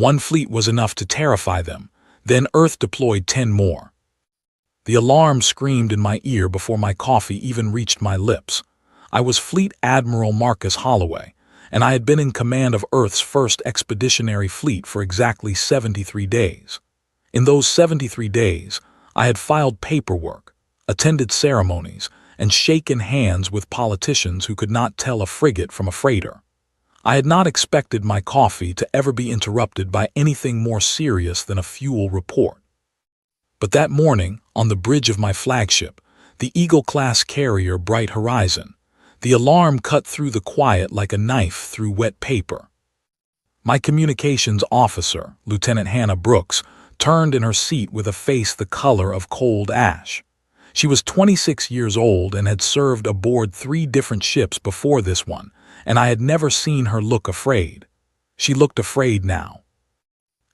One fleet was enough to terrify them. Then Earth deployed 10 more. The alarm screamed in my ear before my coffee even reached my lips. I was Fleet Admiral Marcus Holloway, and I had been in command of Earth's first expeditionary fleet for exactly 73 days. In those 73 days, I had filed paperwork, attended ceremonies, and shaken hands with politicians who could not tell a frigate from a freighter. I had not expected my coffee to ever be interrupted by anything more serious than a fuel report. But that morning, on the bridge of my flagship, the Eagle-class carrier Bright Horizon, the alarm cut through the quiet like a knife through wet paper. My communications officer, Lieutenant Hannah Brooks, turned in her seat with a face the color of cold ash. She was 26 years old and had served aboard 3 different ships before this one, and I had never seen her look afraid. She looked afraid now.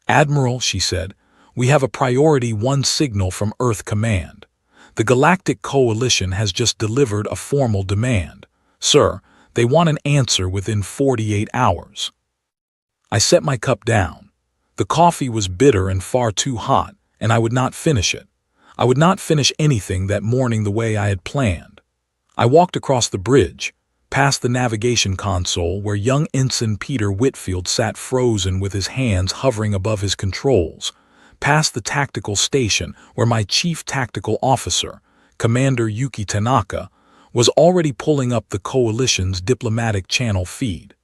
"Admiral," she said, "we have a Priority 1 signal from Earth Command. The Galactic Coalition has just delivered a formal demand. Sir, they want an answer within 48 hours." I set my cup down. The coffee was bitter and far too hot, and I would not finish it. I would not finish anything that morning the way I had planned. I walked across the bridge, past the navigation console where young Ensign Peter Whitfield sat frozen with his hands hovering above his controls, past the tactical station where my chief tactical officer, Commander Yuki Tanaka, was already pulling up the Coalition's diplomatic channel feed.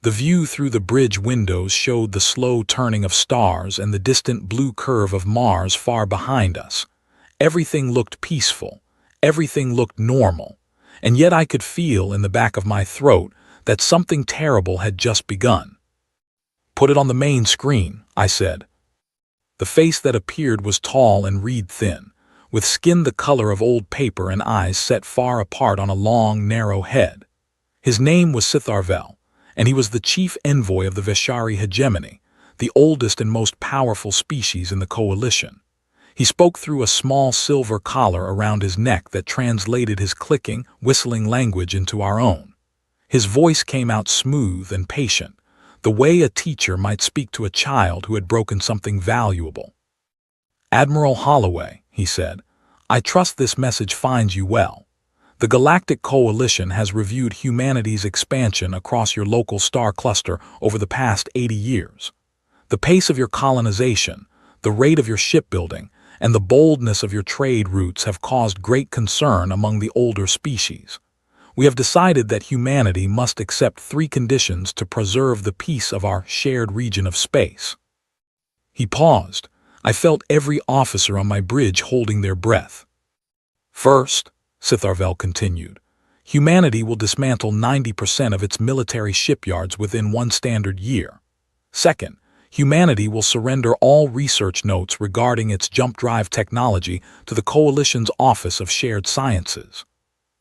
The view through the bridge windows showed the slow turning of stars and the distant blue curve of Mars far behind us. Everything looked peaceful, everything looked normal, and yet I could feel in the back of my throat that something terrible had just begun. "Put it on the main screen," I said. The face that appeared was tall and reed-thin, with skin the color of old paper and eyes set far apart on a long, narrow head. His name was Sitharvel, and he was the chief envoy of the Veshari hegemony, the oldest and most powerful species in the Coalition. He spoke through a small silver collar around his neck that translated his clicking, whistling language into our own. His voice came out smooth and patient, the way a teacher might speak to a child who had broken something valuable. "Admiral Holloway," he said, "I trust this message finds you well. The Galactic Coalition has reviewed humanity's expansion across your local star cluster over the past 80 years. The pace of your colonization, the rate of your shipbuilding, and the boldness of your trade routes have caused great concern among the older species. We have decided that humanity must accept 3 conditions to preserve the peace of our shared region of space." He paused. I felt every officer on my bridge holding their breath. "First," Sitharvel continued, "humanity will dismantle 90% of its military shipyards within 1 standard year. Second, humanity will surrender all research notes regarding its jump drive technology to the Coalition's Office of Shared Sciences.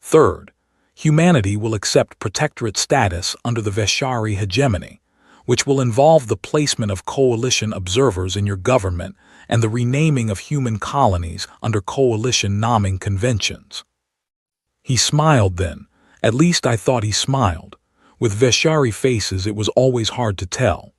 Third, humanity will accept protectorate status under the Veshari hegemony, which will involve the placement of Coalition observers in your government and the renaming of human colonies under Coalition naming conventions." He smiled then. At least I thought he smiled. With Veshari faces it was always hard to tell.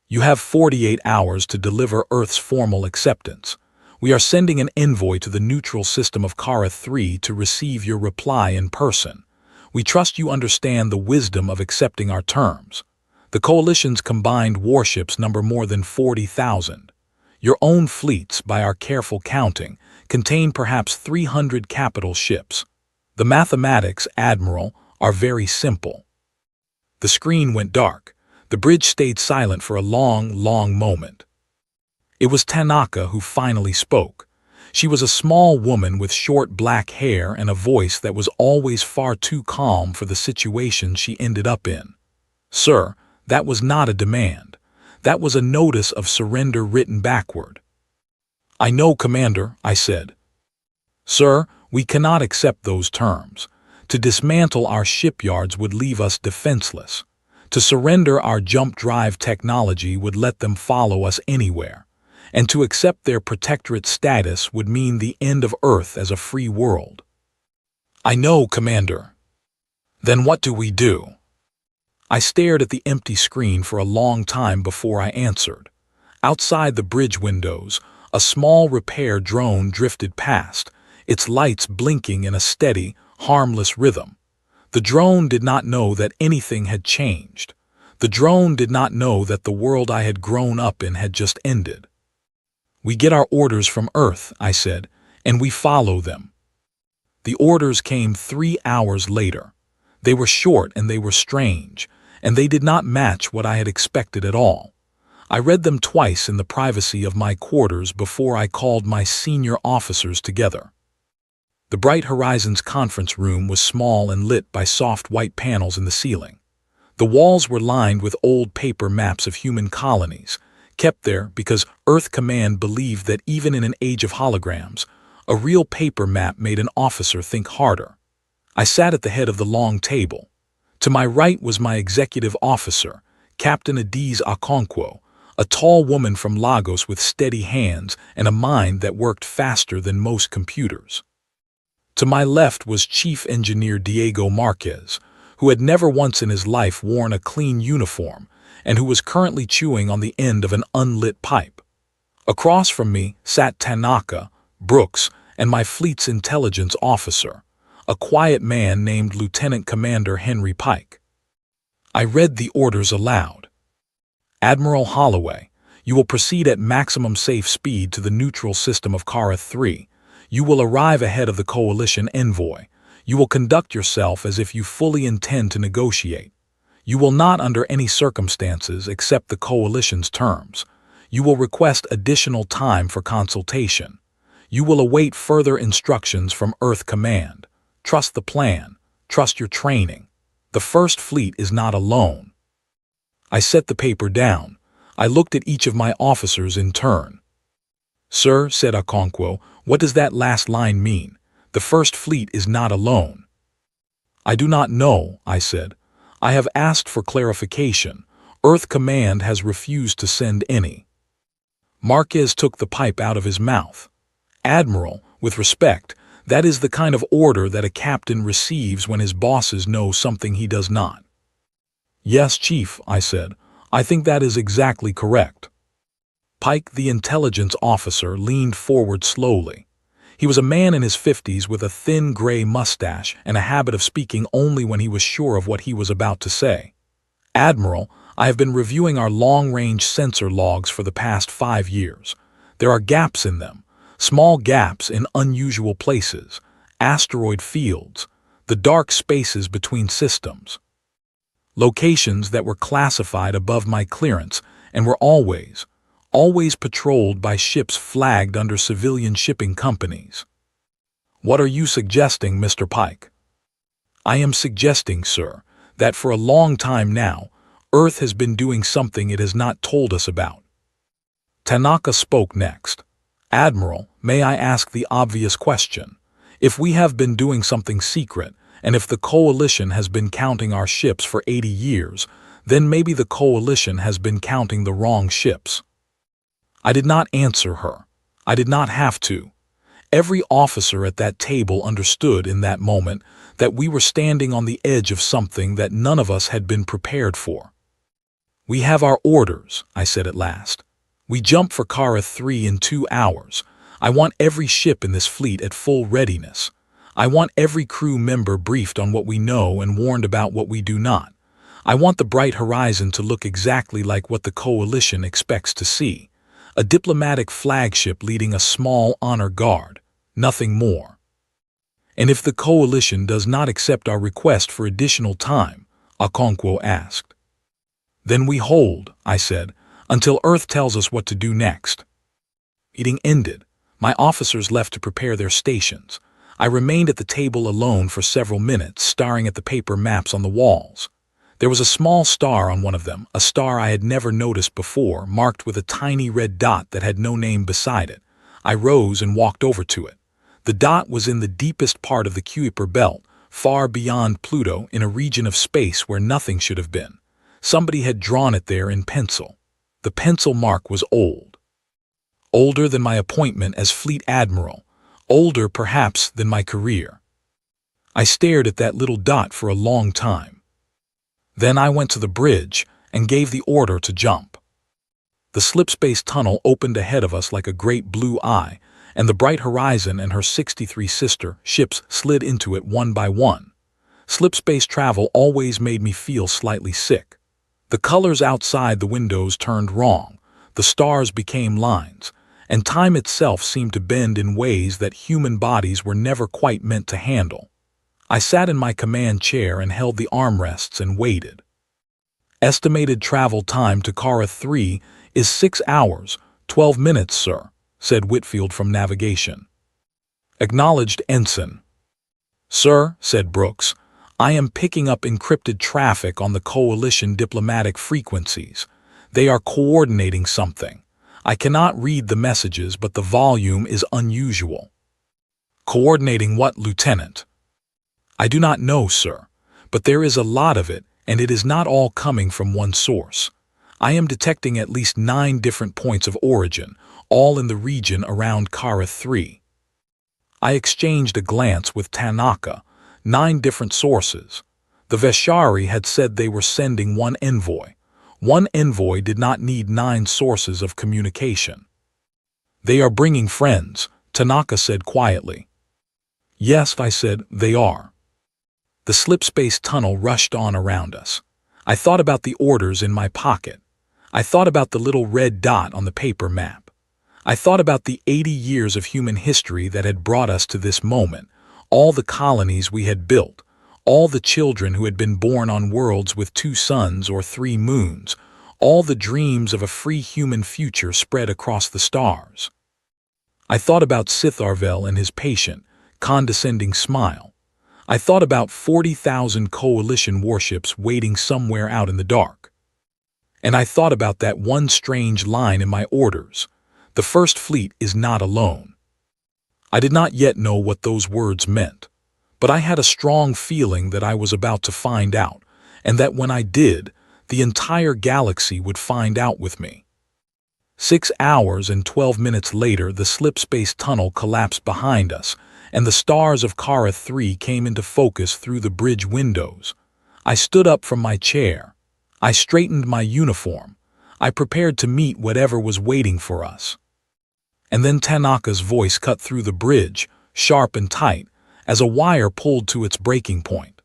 "You have 48 hours to deliver Earth's formal acceptance. We are sending an envoy to the neutral system of Kara 3 to receive your reply in person. We trust you understand the wisdom of accepting our terms. The Coalition's combined warships number more than 40,000. Your own fleets, by our careful counting, contain perhaps 300 capital ships. The mathematics, Admiral, are very simple." The screen went dark. The bridge stayed silent for a long, long moment. It was Tanaka who finally spoke. She was a small woman with short black hair and a voice that was always far too calm for the situation she ended up in. "Sir, that was not a demand. That was a notice of surrender written backward." "I know, Commander," I said. "Sir, we cannot accept those terms. To dismantle our shipyards would leave us defenseless. To surrender our jump drive technology would let them follow us anywhere. And to accept their protectorate status would mean the end of Earth as a free world." "I know, Commander." "Then what do we do?" I stared at the empty screen for a long time before I answered. Outside the bridge windows, a small repair drone drifted past, its lights blinking in a steady, harmless rhythm. The drone did not know that anything had changed. The drone did not know that the world I had grown up in had just ended. "We get our orders from Earth," I said, "and we follow them." The orders came 3 hours later. They were short and they were strange, and they did not match what I had expected at all. I read them twice in the privacy of my quarters before I called my senior officers together. The Bright Horizons conference room was small and lit by soft white panels in the ceiling. The walls were lined with old paper maps of human colonies, kept there because Earth Command believed that even in an age of holograms, a real paper map made an officer think harder. I sat at the head of the long table. To my right was my executive officer, Captain Adiz Okonkwo, a tall woman from Lagos with steady hands and a mind that worked faster than most computers. To my left was Chief Engineer Diego Marquez, who had never once in his life worn a clean uniform and who was currently chewing on the end of an unlit pipe. Across from me sat Tanaka, Brooks, and my fleet's intelligence officer, a quiet man named Lieutenant Commander Henry Pike. I read the orders aloud. "Admiral Holloway, you will proceed at maximum safe speed to the neutral system of Kara 3. You will arrive ahead of the Coalition envoy. You will conduct yourself as if you fully intend to negotiate. You will not under any circumstances accept the Coalition's terms. You will request additional time for consultation. You will await further instructions from Earth Command. Trust the plan. Trust your training. The First Fleet is not alone." I set the paper down. I looked at each of my officers in turn. "Sir," said Okonkwo, "what does that last line mean? The First Fleet is not alone." "I do not know," I said. "I have asked for clarification. Earth Command has refused to send any." Marquez took the pipe out of his mouth. "Admiral, with respect, that is the kind of order that a captain receives when his bosses know something he does not." "Yes, Chief," I said. "I think that is exactly correct." Pike, the intelligence officer, leaned forward slowly. He was a man in his 50s with a thin gray mustache and a habit of speaking only when he was sure of what he was about to say. "Admiral, I have been reviewing our long-range sensor logs for the past 5 years. There are gaps in them, small gaps in unusual places, asteroid fields, the dark spaces between systems. Locations that were classified above my clearance and were always patrolled by ships flagged under civilian shipping companies." "What are you suggesting, Mr. Pike?" "I am suggesting, sir, that for a long time now, Earth has been doing something it has not told us about." Tanaka spoke next. "Admiral, may I ask the obvious question? If we have been doing something secret, and if the Coalition has been counting our ships for 80 years, then maybe the Coalition has been counting the wrong ships." I did not answer her. I did not have to. Every officer at that table understood in that moment that we were standing on the edge of something that none of us had been prepared for. "We have our orders," I said at last. "We jump for Kara 3 in 2 hours. I want every ship in this fleet at full readiness. I want every crew member briefed on what we know and warned about what we do not. I want the Bright Horizon to look exactly like what the Coalition expects to see. A diplomatic flagship leading a small honor guard, nothing more." "And if the Coalition does not accept our request for additional time," Okonkwo asked. "Then we hold," I said, "until Earth tells us what to do next." Meeting ended. My officers left to prepare their stations. I remained at the table alone for several minutes, staring at the paper maps on the walls. There was a small star on one of them, a star I had never noticed before, marked with a tiny red dot that had no name beside it. I rose and walked over to it. The dot was in the deepest part of the Kuiper belt, far beyond Pluto, in a region of space where nothing should have been. Somebody had drawn it there in pencil. The pencil mark was old. Older than my appointment as Fleet Admiral. Older, perhaps, than my career. I stared at that little dot for a long time. Then I went to the bridge and gave the order to jump. The slipspace tunnel opened ahead of us like a great blue eye, and the Bright Horizon and her 63 sister ships slid into it one by one. Slipspace travel always made me feel slightly sick. The colors outside the windows turned wrong, the stars became lines, and time itself seemed to bend in ways that human bodies were never quite meant to handle. I sat in my command chair and held the armrests and waited. Estimated travel time to Kara 3 is 6 hours, 12 minutes, sir, said Whitfield from navigation. Acknowledged, Ensign. Sir, said Brooks, I am picking up encrypted traffic on the Coalition diplomatic frequencies. They are coordinating something. I cannot read the messages, but the volume is unusual. Coordinating what, Lieutenant? I do not know, sir, but there is a lot of it, and it is not all coming from one source. I am detecting at least 9 different points of origin, all in the region around Kara 3. I exchanged a glance with Tanaka. 9 different sources. The Veshari had said they were sending one envoy. One envoy did not need 9 sources of communication. They are bringing friends, Tanaka said quietly. Yes, I said, they are. The slipspace tunnel rushed on around us. I thought about the orders in my pocket. I thought about the little red dot on the paper map. I thought about the 80 years of human history that had brought us to this moment, all the colonies we had built, all the children who had been born on worlds with 2 suns or 3 moons, all the dreams of a free human future spread across the stars. I thought about Sitharvel and his patient, condescending smile. I thought about 40,000 Coalition warships waiting somewhere out in the dark. And I thought about that one strange line in my orders. The First Fleet is not alone. I did not yet know what those words meant, but I had a strong feeling that I was about to find out, and that when I did, the entire galaxy would find out with me. 6 hours and 12 minutes later, the slipspace tunnel collapsed behind us, and the stars of Kara 3 came into focus through the bridge windows. I stood up from my chair. I straightened my uniform. I prepared to meet whatever was waiting for us. And then Tanaka's voice cut through the bridge, sharp and tight, as a wire pulled to its breaking point.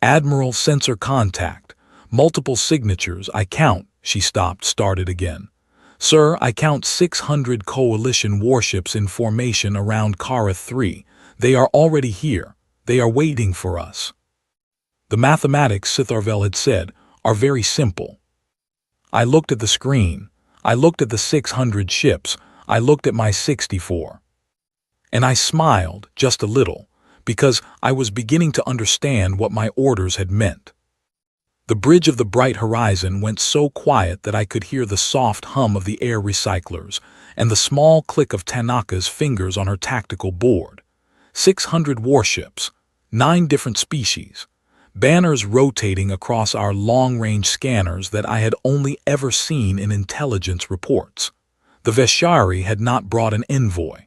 Admiral, sensor contact. Multiple signatures, I count. She stopped, started again. Sir, I count 600 Coalition warships in formation around Kara 3. They are already here. They are waiting for us. The mathematics, Sitharvel had said, are very simple. I looked at the screen. I looked at the 600 ships. I looked at my 64. And I smiled, just a little, because I was beginning to understand what my orders had meant. The bridge of the Bright Horizon went so quiet that I could hear the soft hum of the air recyclers and the small click of Tanaka's fingers on her tactical board. 600 warships, 9 different species, banners rotating across our long-range scanners that I had only ever seen in intelligence reports. The Veshari had not brought an envoy.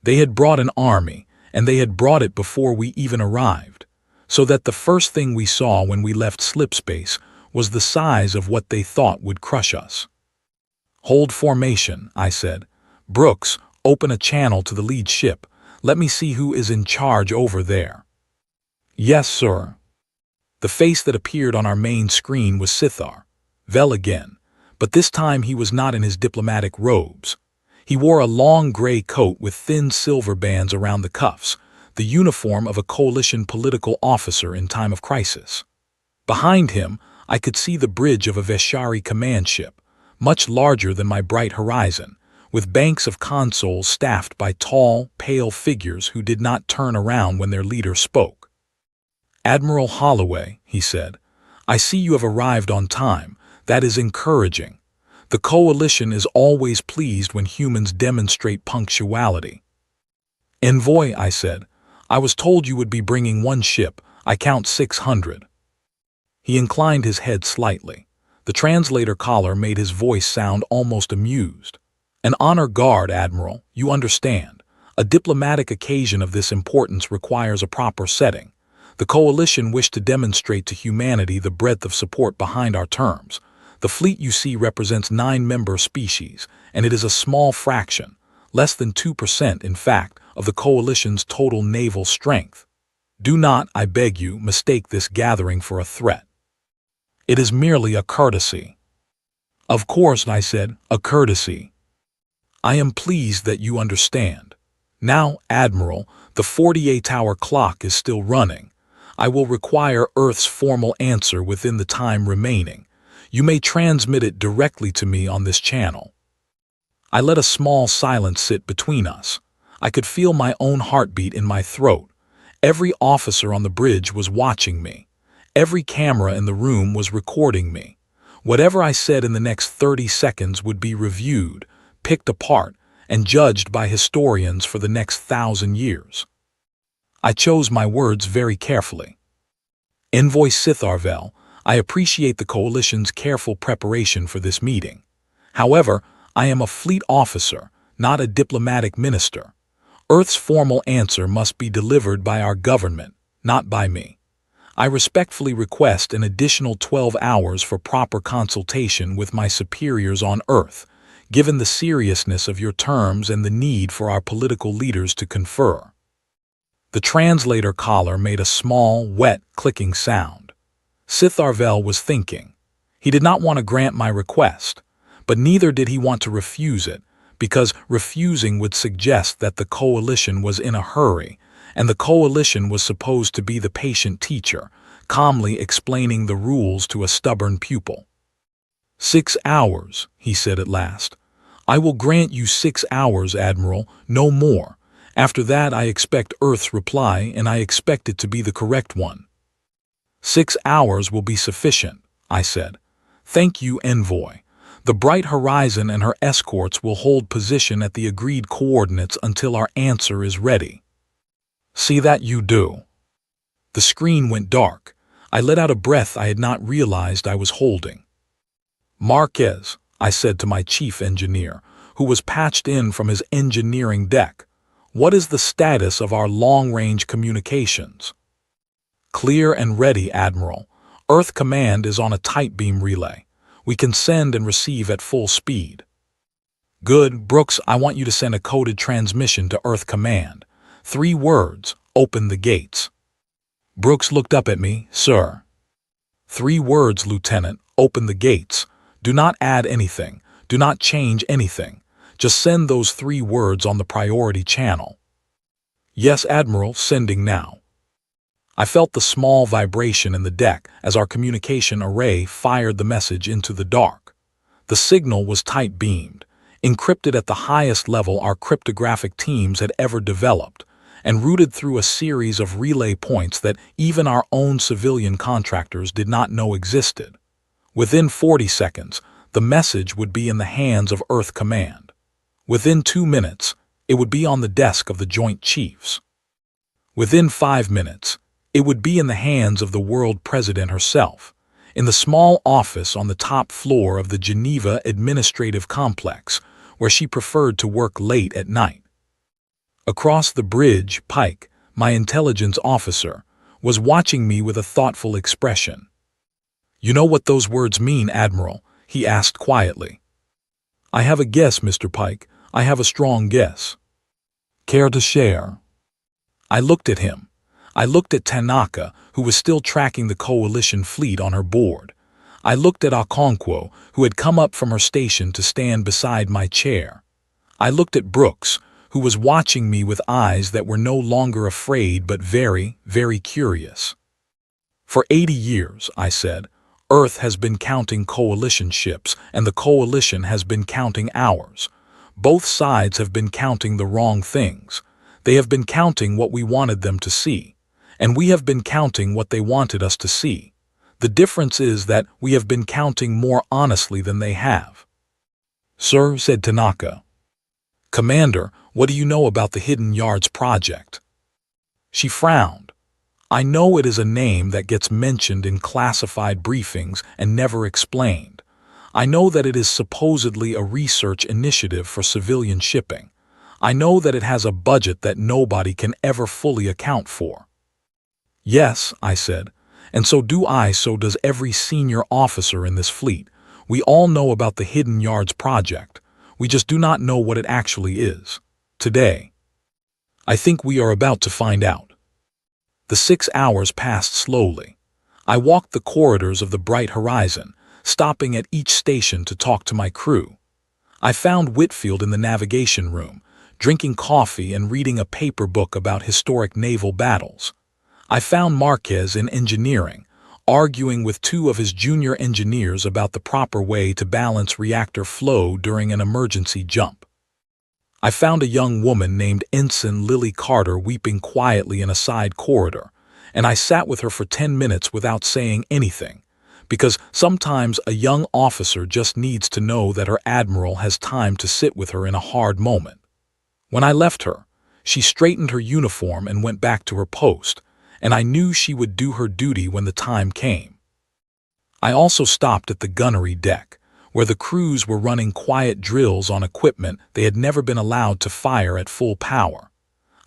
They had brought an army, and they had brought it before we even arrived, so that the first thing we saw when we left slipspace was the size of what they thought would crush us. Hold formation, I said. Brooks, open a channel to the lead ship. Let me see who is in charge over there. Yes, sir. The face that appeared on our main screen was Sitharvel again, but this time he was not in his diplomatic robes. He wore a long gray coat with thin silver bands around the cuffs, the uniform of a Coalition political officer in time of crisis. Behind him, I could see the bridge of a Veshari command ship, much larger than my Bright Horizon, with banks of consoles staffed by tall, pale figures who did not turn around when their leader spoke. Admiral Holloway, he said, I see you have arrived on time. That is encouraging. The Coalition is always pleased when humans demonstrate punctuality. Envoy, I said, I was told you would be bringing one ship. I count 600. He inclined his head slightly. The translator collar made his voice sound almost amused. An honor guard, Admiral, you understand. A diplomatic occasion of this importance requires a proper setting. The coalition wished to demonstrate to humanity the breadth of support behind our terms. The fleet you see represents 9 member species, and it is a small fraction, less than 2% in fact, of the coalition's total naval strength. Do not, I beg you, mistake this gathering for a threat. It is merely a courtesy. Of course, I said, a courtesy. I am pleased that you understand. Now, Admiral, the 48-hour clock is still running. I will require Earth's formal answer within the time remaining. You may transmit it directly to me on this channel. I let a small silence sit between us. I could feel my own heartbeat in my throat. Every officer on the bridge was watching me. Every camera in the room was recording me. Whatever I said in the next 30 seconds would be reviewed, picked apart, and judged by historians for the next 1,000 years. I chose my words very carefully. Envoy Sitharvel, I appreciate the Coalition's careful preparation for this meeting. However, I am a fleet officer, not a diplomatic minister. Earth's formal answer must be delivered by our government, not by me. I respectfully request an additional 12 hours for proper consultation with my superiors on Earth, given the seriousness of your terms and the need for our political leaders to confer. The translator collar made a small, wet, clicking sound. Sitharvel was thinking. He did not want to grant my request, but neither did he want to refuse it, because refusing would suggest that the coalition was in a hurry, and the coalition was supposed to be the patient teacher, calmly explaining the rules to a stubborn pupil. 6 hours, he said at last. I will grant you 6 hours, Admiral, no more. After that I expect Earth's reply, and I expect it to be the correct one. 6 hours will be sufficient, I said. Thank you, Envoy. The Bright Horizon and her escorts will hold position at the agreed coordinates until our answer is ready. See that you do. The screen went dark. I let out a breath I had not realized I was holding. Marquez, I said to my chief engineer, who was patched in from his engineering deck, what is the status of our long-range communications? Clear and ready, Admiral. Earth Command is on a tight beam relay. We can send and receive at full speed. Good, Brooks, I want you to send a coded transmission to Earth Command. 3 words, open the gates. Brooks looked up at me, sir. 3 words, Lieutenant, open the gates. Do not add anything. Do not change anything. Just send those 3 words on the priority channel. Yes, Admiral, sending now. I felt the small vibration in the deck as our communication array fired the message into the dark. The signal was tight-beamed, encrypted at the highest level our cryptographic teams had ever developed, and routed through a series of relay points that even our own civilian contractors did not know existed. Within 40 seconds, the message would be in the hands of Earth Command. Within 2 minutes, it would be on the desk of the Joint Chiefs. Within 5 minutes, it would be in the hands of the World President herself, in the small office on the top floor of the Geneva Administrative Complex, where she preferred to work late at night. Across the bridge, Pike, my intelligence officer, was watching me with a thoughtful expression. You know what those words mean, Admiral? He asked quietly. I have a guess, Mr. Pike. I have a strong guess. Care to share? I looked at him. I looked at Tanaka, who was still tracking the coalition fleet on her board. I looked at Okonkwo, who had come up from her station to stand beside my chair. I looked at Brooks, who was watching me with eyes that were no longer afraid but very, very curious. For 80 years, I said, Earth has been counting coalition ships, and the coalition has been counting ours. Both sides have been counting the wrong things. They have been counting what we wanted them to see, and we have been counting what they wanted us to see. The difference is that we have been counting more honestly than they have. Sir, said Tanaka. Commander, what do you know about the Hidden Yards project? She frowned. I know it is a name that gets mentioned in classified briefings and never explained. I know that it is supposedly a research initiative for civilian shipping. I know that it has a budget that nobody can ever fully account for. Yes, I said, and so do I, so does every senior officer in this fleet. We all know about the Hidden Yards project. We just do not know what it actually is. Today, I think we are about to find out. The 6 hours passed slowly. I walked the corridors of the bright horizon, stopping at each station to talk to my crew. I found Whitfield in the navigation room, drinking coffee and reading a paper book about historic naval battles. I found Marquez in engineering, arguing with 2 of his junior engineers about the proper way to balance reactor flow during an emergency jump. I found a young woman named Ensign Lily Carter weeping quietly in a side corridor, and I sat with her for 10 minutes without saying anything, because sometimes a young officer just needs to know that her admiral has time to sit with her in a hard moment. When I left her, she straightened her uniform and went back to her post, and I knew she would do her duty when the time came. I also stopped at the gunnery deck, where the crews were running quiet drills on equipment they had never been allowed to fire at full power.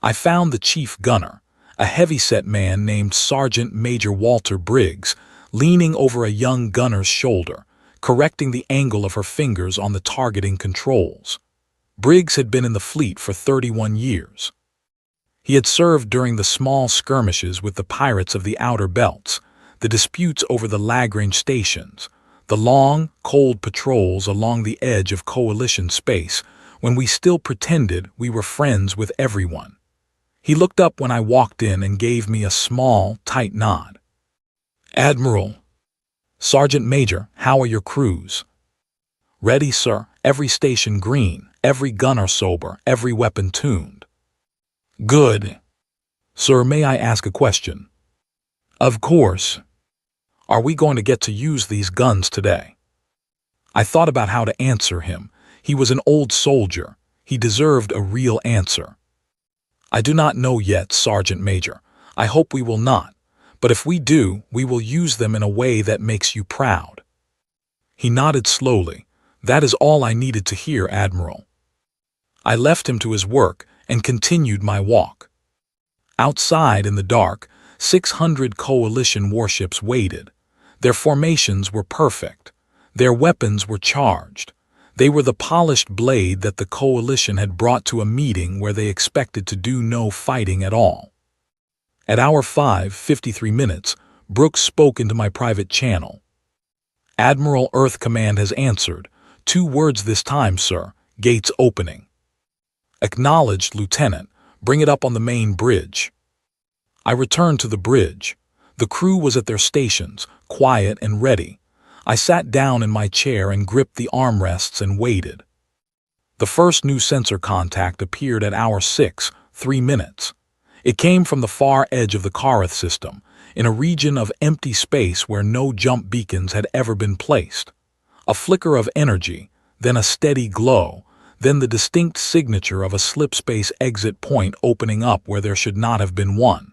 I found the chief gunner, a heavy-set man named Sergeant Major Walter Briggs, leaning over a young gunner's shoulder, correcting the angle of her fingers on the targeting controls. Briggs had been in the fleet for 31 years. He had served during the small skirmishes with the pirates of the Outer Belts, the disputes over the Lagrange stations, the long, cold patrols along the edge of Coalition space when we still pretended we were friends with everyone. He looked up when I walked in and gave me a small, tight nod. "Admiral." "Sergeant Major, how are your crews?" "Ready, sir. Every station green, every gunner sober, every weapon tuned." "Good." "Sir, may I ask a question?" "Of course." "Are we going to get to use these guns today?" I thought about how to answer him. He was an old soldier. He deserved a real answer. "I do not know yet, Sergeant Major. I hope we will not. But if we do, we will use them in a way that makes you proud." He nodded slowly. "That is all I needed to hear, Admiral." I left him to his work and continued my walk. Outside in the dark, 600 Coalition warships waited. Their formations were perfect. Their weapons were charged. They were the polished blade that the Coalition had brought to a meeting where they expected to do no fighting at all. At hour 5:53, Brooks spoke into my private channel. "Admiral, Earth Command has answered. 2 words this time, sir. Gates opening." "Acknowledged, Lieutenant. Bring it up on the main bridge." I returned to the bridge. The crew was at their stations, quiet and ready. I sat down in my chair and gripped the armrests and waited. The first new sensor contact appeared at hour 6:03. It came from the far edge of the Karath system, in a region of empty space where no jump beacons had ever been placed. A flicker of energy, then a steady glow, then the distinct signature of a slipspace exit point opening up where there should not have been one.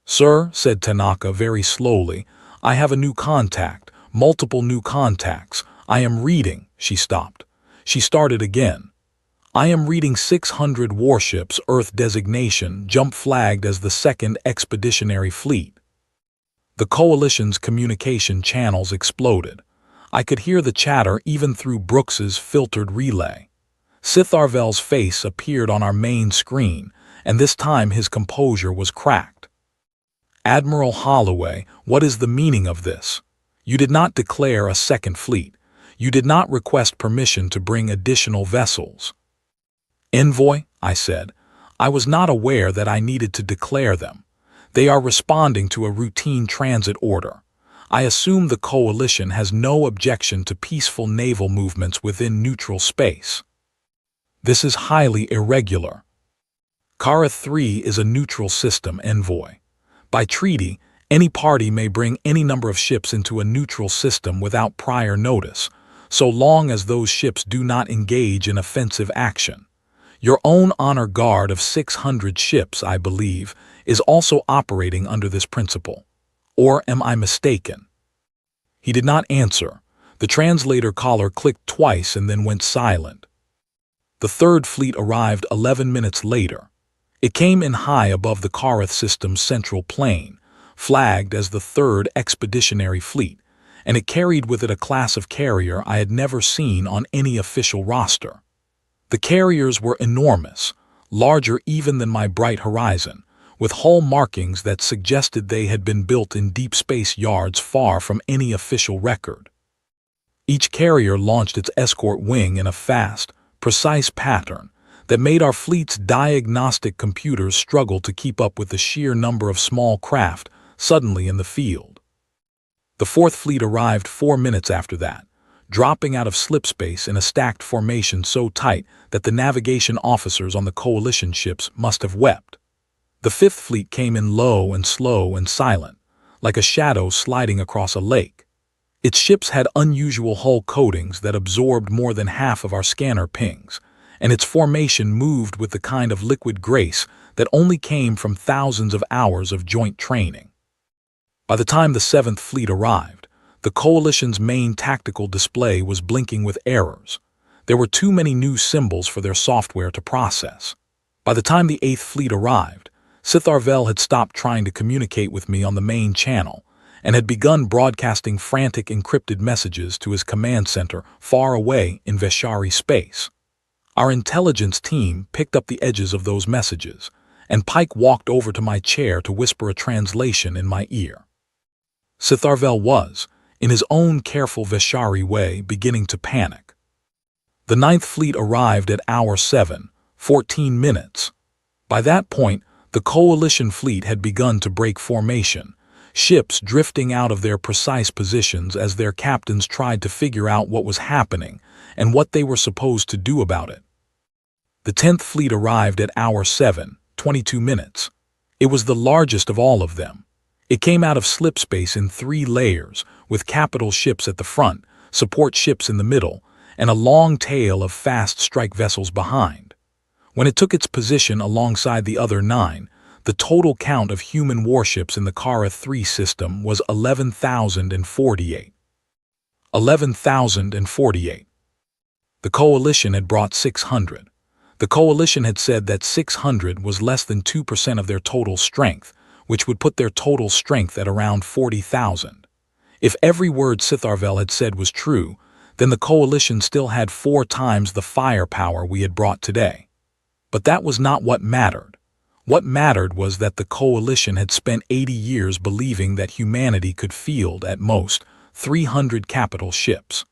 "Sir," said Tanaka very slowly, "I have a new contact, multiple new contacts. I am reading." She stopped. She started again. "I am reading 600 warships, Earth designation, jump flagged as the 2nd Expeditionary Fleet." The Coalition's communication channels exploded. I could hear the chatter even through Brooks's filtered relay. Sitharvel's face appeared on our main screen, and this time his composure was cracked. "Admiral Holloway, what is the meaning of this? You did not declare a 2nd fleet. You did not request permission to bring additional vessels." "Envoy," I said, "I was not aware that I needed to declare them. They are responding to a routine transit order. I assume the Coalition has no objection to peaceful naval movements within neutral space." "This is highly irregular." "Karath 3 is a neutral system, Envoy. By treaty, any party may bring any number of ships into a neutral system without prior notice, so long as those ships do not engage in offensive action. Your own honor guard of 600 ships, I believe, is also operating under this principle. Or am I mistaken?" He did not answer. The translator collar clicked twice and then went silent. The 3rd Fleet arrived 11 minutes later. It came in high above the Karath system's central plain, flagged as the 3rd Expeditionary Fleet, and it carried with it a class of carrier I had never seen on any official roster. The carriers were enormous, larger even than my bright horizon, with hull markings that suggested they had been built in deep space yards far from any official record. Each carrier launched its escort wing in a fast, precise pattern that made our fleet's diagnostic computers struggle to keep up with the sheer number of small craft suddenly in the field. The 4th Fleet arrived 4 minutes after that, dropping out of slipspace in a stacked formation so tight that the navigation officers on the coalition ships must have wept. The 5th Fleet came in low and slow and silent, like a shadow sliding across a lake. Its ships had unusual hull coatings that absorbed more than half of our scanner pings, and its formation moved with the kind of liquid grace that only came from thousands of hours of joint training. By the time the 7th Fleet arrived, the coalition's main tactical display was blinking with errors. There were too many new symbols for their software to process. By the time the 8th Fleet arrived, Sitharvel had stopped trying to communicate with me on the main channel and had begun broadcasting frantic encrypted messages to his command center far away in Veshari space. Our intelligence team picked up the edges of those messages, and Pike walked over to my chair to whisper a translation in my ear. Sitharvel was, in his own careful Veshari way, beginning to panic. The 9th Fleet arrived at hour 7, 14 minutes. By that point, the coalition fleet had begun to break formation, ships drifting out of their precise positions as their captains tried to figure out what was happening and what they were supposed to do about it. The 10th Fleet arrived at hour 7, 22 minutes. It was the largest of all of them. It came out of slipspace in 3 layers, with capital ships at the front, support ships in the middle, and a long tail of fast strike vessels behind. When it took its position alongside the other 9, the total count of human warships in the Kara 3 system was 11,048. 11,048. The coalition had brought 600. The coalition had said that 600 was less than 2% of their total strength, which would put their total strength at around 40,000. If every word Sitharvel had said was true, then the coalition still had 4 times the firepower we had brought today. But that was not what mattered. What mattered was that the coalition had spent 80 years believing that humanity could field, at most, 300 capital ships.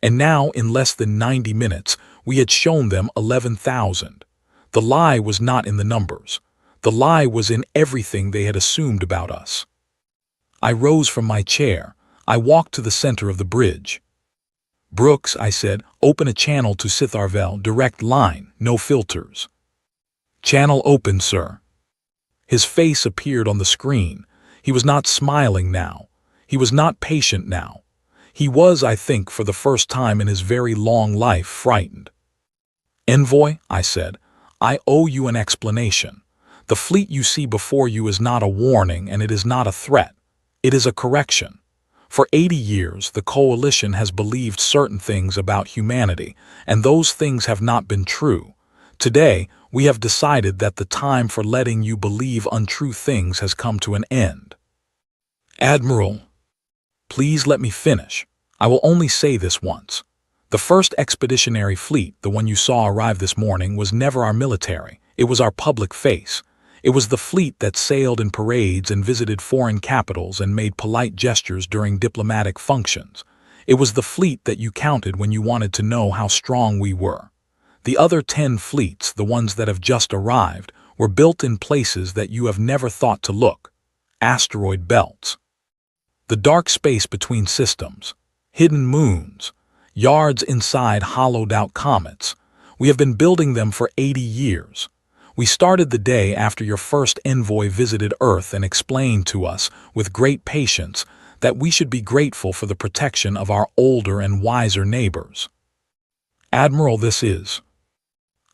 And now, in less than 90 minutes, we had shown them 11,000. The lie was not in the numbers. The lie was in everything they had assumed about us. I rose from my chair. I walked to the center of the bridge. "Brooks," I said, "open a channel to Sitharvel, direct line, no filters." "Channel open, sir." His face appeared on the screen. He was not smiling now. He was not patient now. He was, I think, for the first time in his very long life, frightened. "Envoy," I said, "I owe you an explanation. The fleet you see before you is not a warning and it is not a threat. It is a correction. For 80 years, the coalition has believed certain things about humanity, and those things have not been true. Today, we have decided that the time for letting you believe untrue things has come to an end." "Admiral, please let me finish. I will only say this once. The 1st Expeditionary Fleet, the one you saw arrive this morning, was never our military. It was our public face. It was the fleet that sailed in parades and visited foreign capitals and made polite gestures during diplomatic functions. It was the fleet that you counted when you wanted to know how strong we were. The other 10 fleets, the ones that have just arrived, were built in places that you have never thought to look. Asteroid belts. The dark space between systems. Hidden moons. Yards inside hollowed-out comets. We have been building them for 80 years. We started the day after your first envoy visited Earth and explained to us, with great patience, that we should be grateful for the protection of our older and wiser neighbors. Admiral, this is.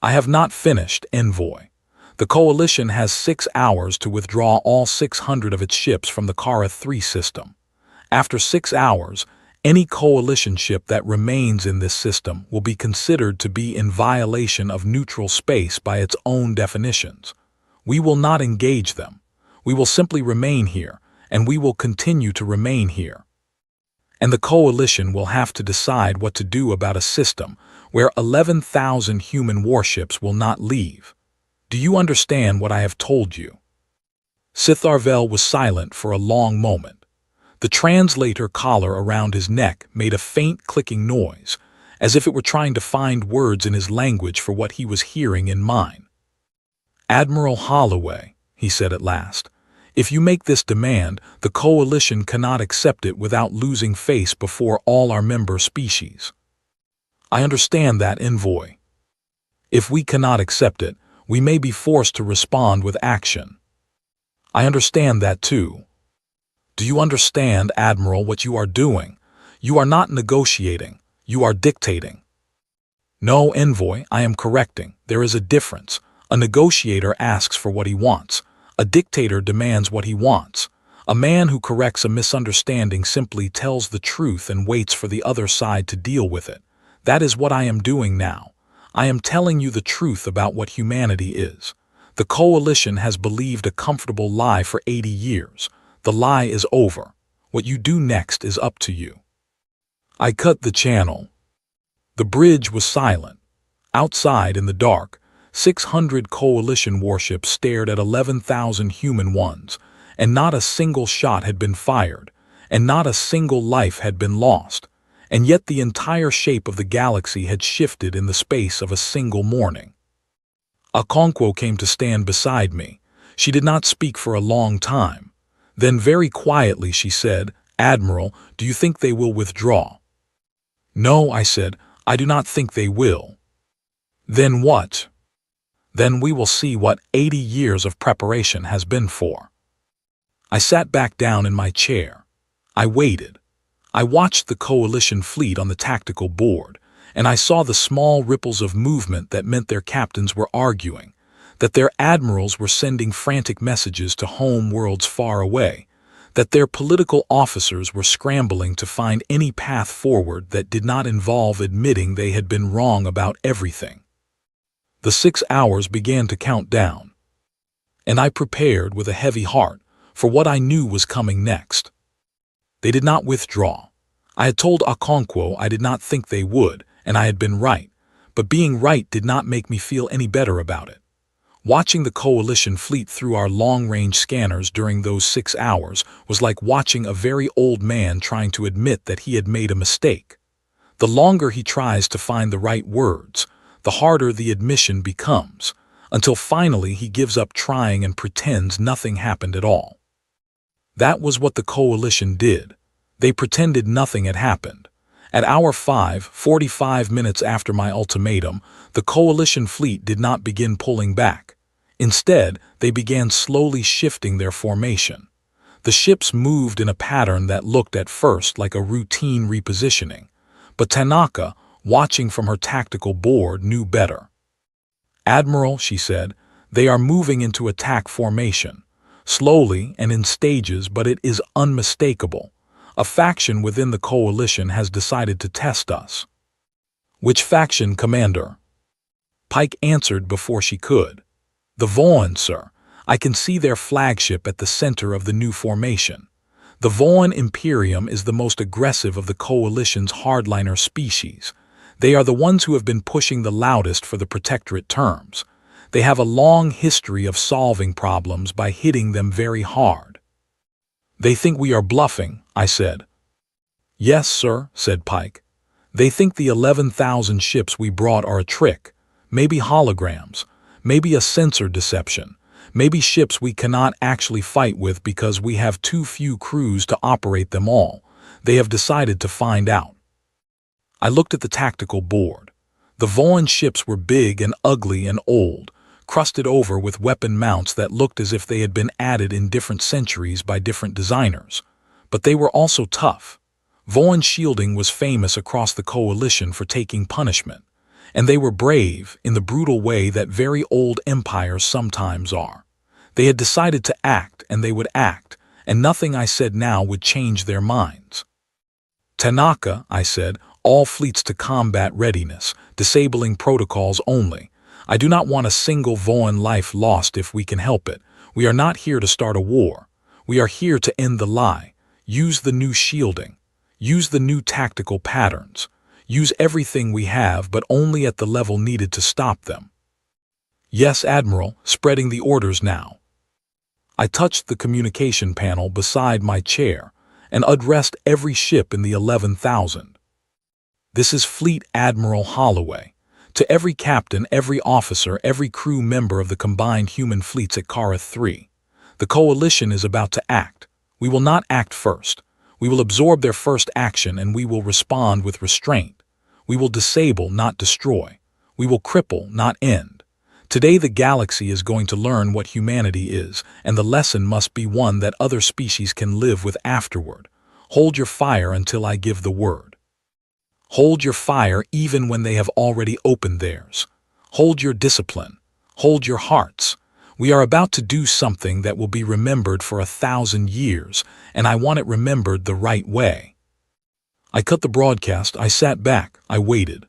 I have not finished, envoy. The coalition has 6 hours to withdraw all 600 of its ships from the Kara 3 system. After 6 hours, any coalition ship that remains in this system will be considered to be in violation of neutral space by its own definitions. We will not engage them. We will simply remain here, and we will continue to remain here. And the coalition will have to decide what to do about a system where 11,000 human warships will not leave. Do you understand what I have told you?" Sitharvel was silent for a long moment. The translator collar around his neck made a faint clicking noise, as if it were trying to find words in his language for what he was hearing in mine. "Admiral Holloway," he said at last, "if you make this demand, the coalition cannot accept it without losing face before all our member species." "I understand that, envoy. If we cannot accept it, we may be forced to respond with action." "I understand that too." "Do you understand, Admiral, what you are doing? You are not negotiating, you are dictating." "No, envoy, I am correcting. There is a difference. A negotiator asks for what he wants. A dictator demands what he wants. A man who corrects a misunderstanding simply tells the truth and waits for the other side to deal with it. That is what I am doing now. I am telling you the truth about what humanity is. The coalition has believed a comfortable lie for 80 years. The lie is over. What you do next is up to you." I cut the channel. The bridge was silent. Outside in the dark, 600 coalition warships stared at 11,000 human ones, and not a single shot had been fired, and not a single life had been lost, and yet the entire shape of the galaxy had shifted in the space of a single morning. Okonkwo came to stand beside me. She did not speak for a long time. Then very quietly she said, "Admiral, do you think they will withdraw?" "No," I said, "I do not think they will." "Then what?" "Then we will see what 80 years of preparation has been for." I sat back down in my chair. I waited. I watched the coalition fleet on the tactical board, and I saw the small ripples of movement that meant their captains were arguing, that their admirals were sending frantic messages to home worlds far away, that their political officers were scrambling to find any path forward that did not involve admitting they had been wrong about everything. The 6 hours began to count down, and I prepared with a heavy heart for what I knew was coming next. They did not withdraw. I had told Okonkwo I did not think they would, and I had been right, but being right did not make me feel any better about it. Watching the coalition fleet through our long-range scanners during those 6 hours was like watching a very old man trying to admit that he had made a mistake. The longer he tries to find the right words, the harder the admission becomes, until finally he gives up trying and pretends nothing happened at all. That was what the coalition did. They pretended nothing had happened. At hour 5, 45 minutes after my ultimatum, the coalition fleet did not begin pulling back. Instead, they began slowly shifting their formation. The ships moved in a pattern that looked at first like a routine repositioning, but Tanaka, watching from her tactical board, knew better. "Admiral," she said, "they are moving into attack formation. Slowly and in stages, but it is unmistakable. A faction within the coalition has decided to test us." "Which faction, Commander?" Pike answered before she could. "The Voan, sir. I can see their flagship at the center of the new formation. The Voan Imperium is the most aggressive of the coalition's hardliner species. They are the ones who have been pushing the loudest for the protectorate terms. They have a long history of solving problems by hitting them very hard." "They think we are bluffing," I said. "Yes, sir," said Pike. "They think the 11,000 ships we brought are a trick, maybe holograms, maybe a sensor deception, maybe ships we cannot actually fight with because we have too few crews to operate them all. They have decided to find out." I looked at the tactical board. The Voan ships were big and ugly and old, crusted over with weapon mounts that looked as if they had been added in different centuries by different designers. But they were also tough. Voan shielding was famous across the coalition for taking punishment, and they were brave in the brutal way that very old empires sometimes are. They had decided to act, and they would act, and nothing I said now would change their minds. "Tanaka," I said, "all fleets to combat readiness, disabling protocols only. I do not want a single Voan life lost if we can help it. We are not here to start a war. We are here to end the lie. Use the new shielding. Use the new tactical patterns. Use everything we have, but only at the level needed to stop them. Yes, Admiral, spreading the orders now. I touched the communication panel beside my chair and addressed every ship in the 11,000. This is Fleet Admiral Holloway. To every captain, every officer, every crew member of the combined human fleets at Kara 3, the Coalition is about to act. We will not act first. We will absorb their first action and we will respond with restraint. We will disable, not destroy. We will cripple, not end. Today the galaxy is going to learn what humanity is, and the lesson must be one that other species can live with afterward. Hold your fire until I give the word. Hold your fire even when they have already opened theirs. Hold your discipline. Hold your hearts. We are about to do something that will be remembered for 1,000 years, and I want it remembered the right way. I cut the broadcast, I sat back, I waited.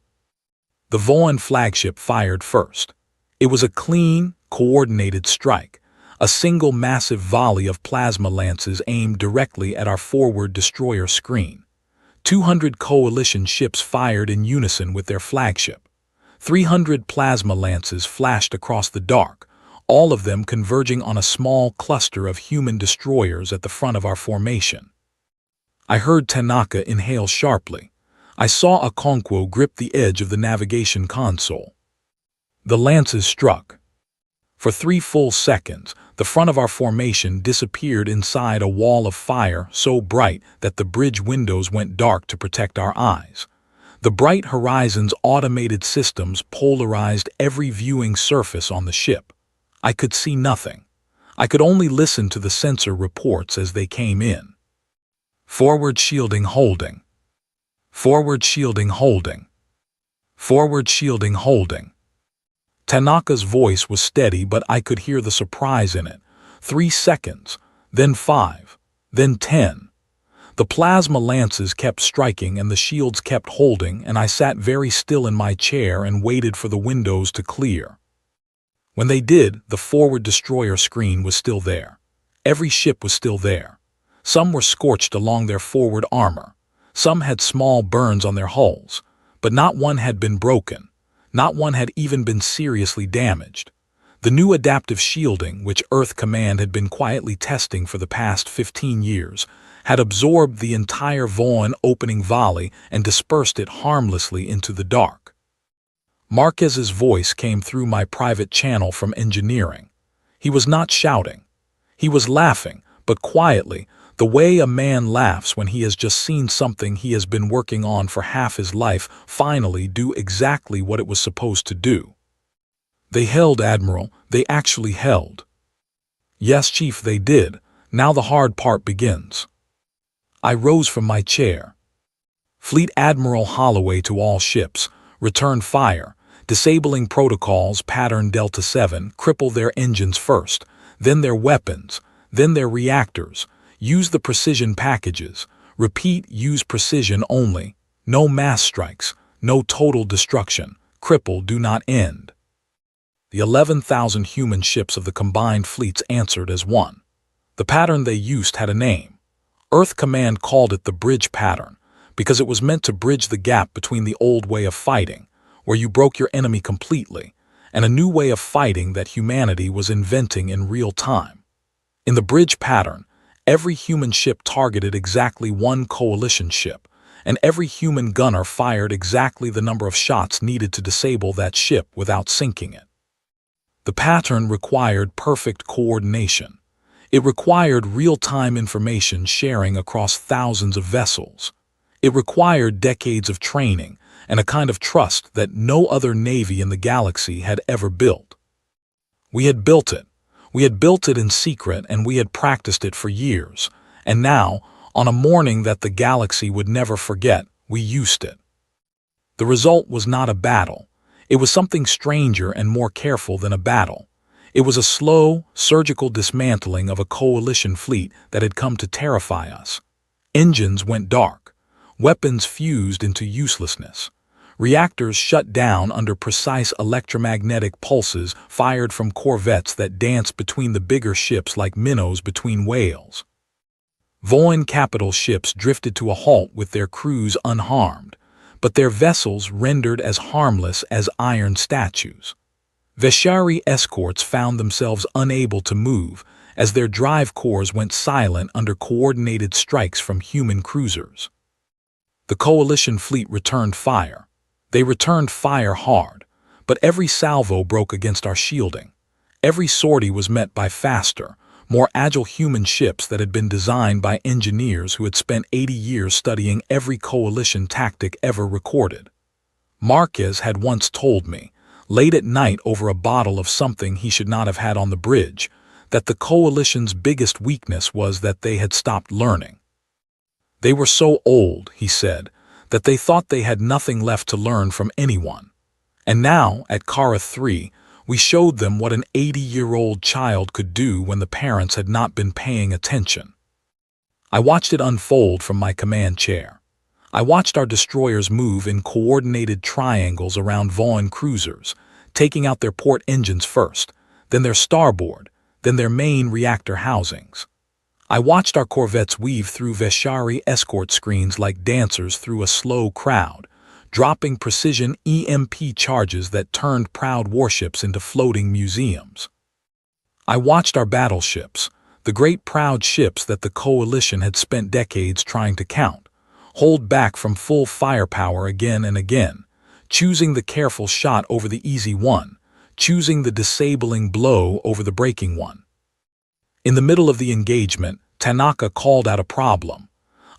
The Voan flagship fired first. It was a clean, coordinated strike, a single massive volley of plasma lances aimed directly at our forward destroyer screen. 200 Coalition ships fired in unison with their flagship. 300 plasma lances flashed across the dark, all of them converging on a small cluster of human destroyers at the front of our formation. I heard Tanaka inhale sharply. I saw Okonkwo grip the edge of the navigation console. The lances struck. For 3 full seconds, the front of our formation disappeared inside a wall of fire so bright that the bridge windows went dark to protect our eyes. The bright horizon's automated systems polarized every viewing surface on the ship. I could see nothing. I could only listen to the sensor reports as they came in. Forward shielding holding. Forward shielding holding. Forward shielding holding. Tanaka's voice was steady, but I could hear the surprise in it. 3 seconds, then 5, then 10. The plasma lances kept striking and the shields kept holding, and I sat very still in my chair and waited for the windows to clear. When they did, the forward destroyer screen was still there. Every ship was still there. Some were scorched along their forward armor. Some had small burns on their hulls, but not one had been broken. Not one had even been seriously damaged. The new adaptive shielding, which Earth Command had been quietly testing for the past 15 years, had absorbed the entire Voan opening volley and dispersed it harmlessly into the dark. Marquez's voice came through my private channel from engineering. He was not shouting. He was laughing, but quietly, the way a man laughs when he has just seen something he has been working on for half his life finally do exactly what it was supposed to do. They held, Admiral. They actually held. Yes, Chief, they did. Now the hard part begins. I rose from my chair. Fleet Admiral Holloway to all ships. Return fire. Disabling protocols pattern Delta 7. Cripple their engines first, then their weapons, then their reactors. Use the precision packages. Repeat, use precision only. No mass strikes. No total destruction. Cripple, do not end. The 11,000 human ships of the combined fleets answered as one. The pattern they used had a name. Earth Command called it the bridge pattern, because it was meant to bridge the gap between the old way of fighting, where you broke your enemy completely, and a new way of fighting that humanity was inventing in real time. In the bridge pattern, every human ship targeted exactly one coalition ship, and every human gunner fired exactly the number of shots needed to disable that ship without sinking it. The pattern required perfect coordination. It required real-time information sharing across thousands of vessels. It required decades of training and a kind of trust that no other navy in the galaxy had ever built. We had built it. We had built it in secret, and we had practiced it for years. And now, on a morning that the galaxy would never forget, we used it. The result was not a battle. It was something stranger and more careful than a battle. It was a slow, surgical dismantling of a coalition fleet that had come to terrify us. Engines went dark. Weapons fused into uselessness. Reactors shut down under precise electromagnetic pulses fired from corvettes that danced between the bigger ships like minnows between whales. Voin capital ships drifted to a halt with their crews unharmed, but their vessels rendered as harmless as iron statues. Veshari escorts found themselves unable to move as their drive cores went silent under coordinated strikes from human cruisers. The Coalition fleet returned fire. They returned fire hard, but every salvo broke against our shielding. Every sortie was met by faster, more agile human ships that had been designed by engineers who had spent 80 years studying every Coalition tactic ever recorded. Marquez had once told me, late at night over a bottle of something he should not have had on the bridge, that the Coalition's biggest weakness was that they had stopped learning. They were so old, he said, that they thought they had nothing left to learn from anyone. And now, at Kara 3, we showed them what an 80-year-old child could do when the parents had not been paying attention. I watched it unfold from my command chair. I watched our destroyers move in coordinated triangles around Vaughn cruisers, taking out their port engines first, then their starboard, then their main reactor housings. I watched our corvettes weave through Veshari escort screens like dancers through a slow crowd, dropping precision EMP charges that turned proud warships into floating museums. I watched our battleships, the great proud ships that the Coalition had spent decades trying to count, hold back from full firepower again and again, choosing the careful shot over the easy one, choosing the disabling blow over the breaking one. In the middle of the engagement, Tanaka called out a problem.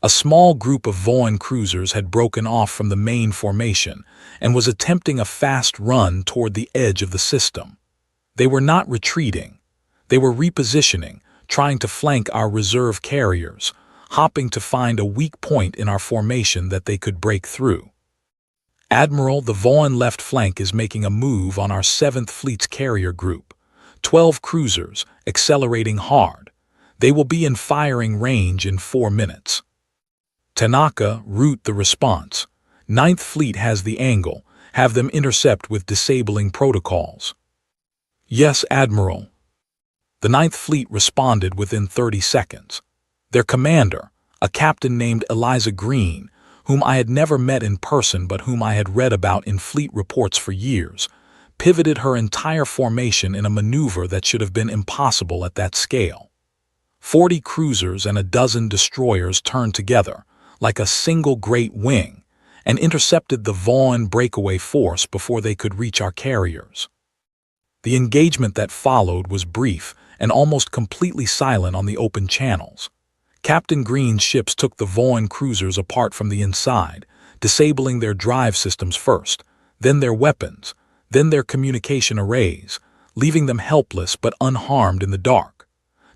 A small group of Voin cruisers had broken off from the main formation and was attempting a fast run toward the edge of the system. They were not retreating. They were repositioning, trying to flank our reserve carriers, hopping to find a weak point in our formation that they could break through. Admiral, the Voin left flank is making a move on our 7th Fleet's carrier group. 12 cruisers, accelerating hard. They will be in firing range in 4 minutes. Tanaka, route the response. 9th Fleet has the angle. Have them intercept with disabling protocols. Yes, Admiral. The 9th Fleet responded within 30 seconds. Their commander, a captain named Eliza Green, whom I had never met in person but whom I had read about in fleet reports for years, pivoted her entire formation in a maneuver that should have been impossible at that scale. 40 cruisers and a dozen destroyers turned together, like a single great wing, and intercepted the Vaughn breakaway force before they could reach our carriers. The engagement that followed was brief and almost completely silent on the open channels. Captain Green's ships took the Vaughn cruisers apart from the inside, disabling their drive systems first, then their weapons, then their communication arrays, leaving them helpless but unharmed in the dark.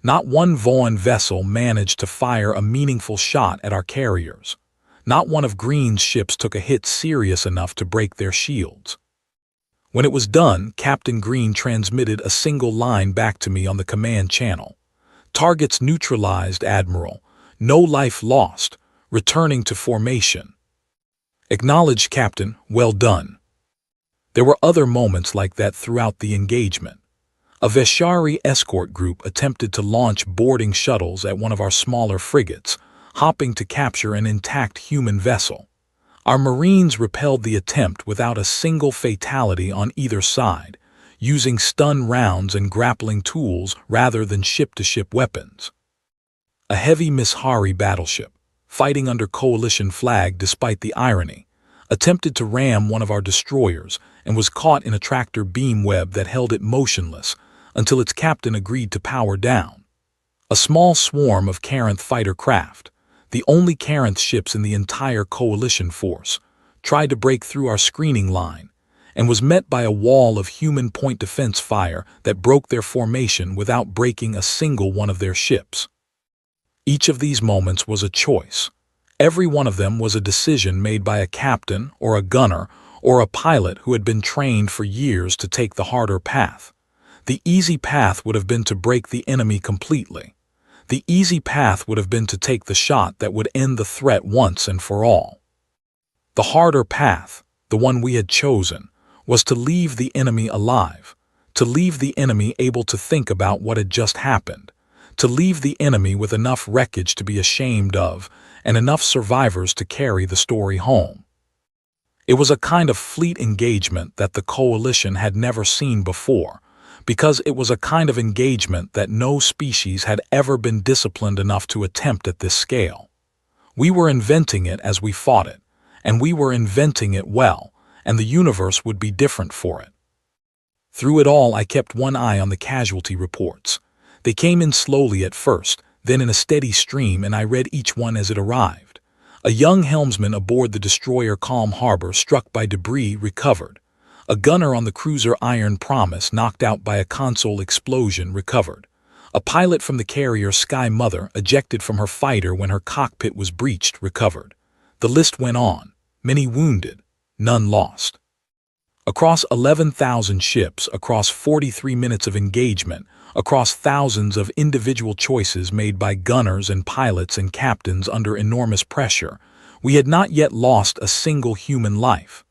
Not one Vaughn vessel managed to fire a meaningful shot at our carriers. Not one of Green's ships took a hit serious enough to break their shields. When it was done, Captain Green transmitted a single line back to me on the command channel. Targets neutralized, Admiral. No life lost. Returning to formation. Acknowledged, Captain. Well done. There were other moments like that throughout the engagement. A Veshari escort group attempted to launch boarding shuttles at one of our smaller frigates, hopping to capture an intact human vessel. Our Marines repelled the attempt without a single fatality on either side, using stun rounds and grappling tools rather than ship-to-ship weapons. A heavy Mishari battleship, fighting under Coalition flag despite the irony, attempted to ram one of our destroyers and was caught in a tractor beam web that held it motionless until its captain agreed to power down. A small swarm of Carinth fighter craft, the only Carinth ships in the entire Coalition force, tried to break through our screening line and was met by a wall of human point defense fire that broke their formation without breaking a single one of their ships. Each of these moments was a choice. Every one of them was a decision made by a captain or a gunner or a pilot who had been trained for years to take the harder path. The easy path would have been to break the enemy completely. The easy path would have been to take the shot that would end the threat once and for all. The harder path, the one we had chosen, was to leave the enemy alive, to leave the enemy able to think about what had just happened, to leave the enemy with enough wreckage to be ashamed of and enough survivors to carry the story home. It was a kind of fleet engagement that the coalition had never seen before, because it was a kind of engagement that no species had ever been disciplined enough to attempt at this scale. We were inventing it as we fought it, and we were inventing it well, and the universe would be different for it. Through it all, I kept one eye on the casualty reports. They came in slowly at first, then in a steady stream, and I read each one as it arrived. A young helmsman aboard the destroyer Calm Harbor struck by debris recovered. A gunner on the cruiser Iron Promise knocked out by a console explosion recovered. A pilot from the carrier Sky Mother ejected from her fighter when her cockpit was breached recovered. The list went on. Many wounded, none lost. Across 11,000 ships, across 43 minutes of engagement, across thousands of individual choices made by gunners and pilots and captains under enormous pressure, we had not yet lost a single human life.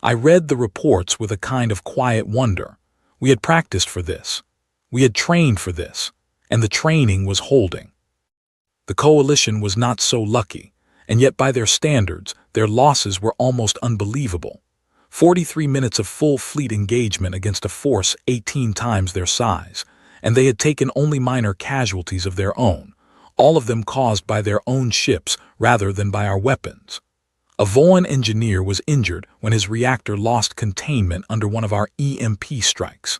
I read the reports with a kind of quiet wonder. We had practiced for this. We had trained for this, and the training was holding. The coalition was not so lucky, and yet by their standards, their losses were almost unbelievable. 43 minutes of full fleet engagement against a force 18 times their size, and they had taken only minor casualties of their own, all of them caused by their own ships rather than by our weapons. A Voan engineer was injured when his reactor lost containment under one of our EMP strikes.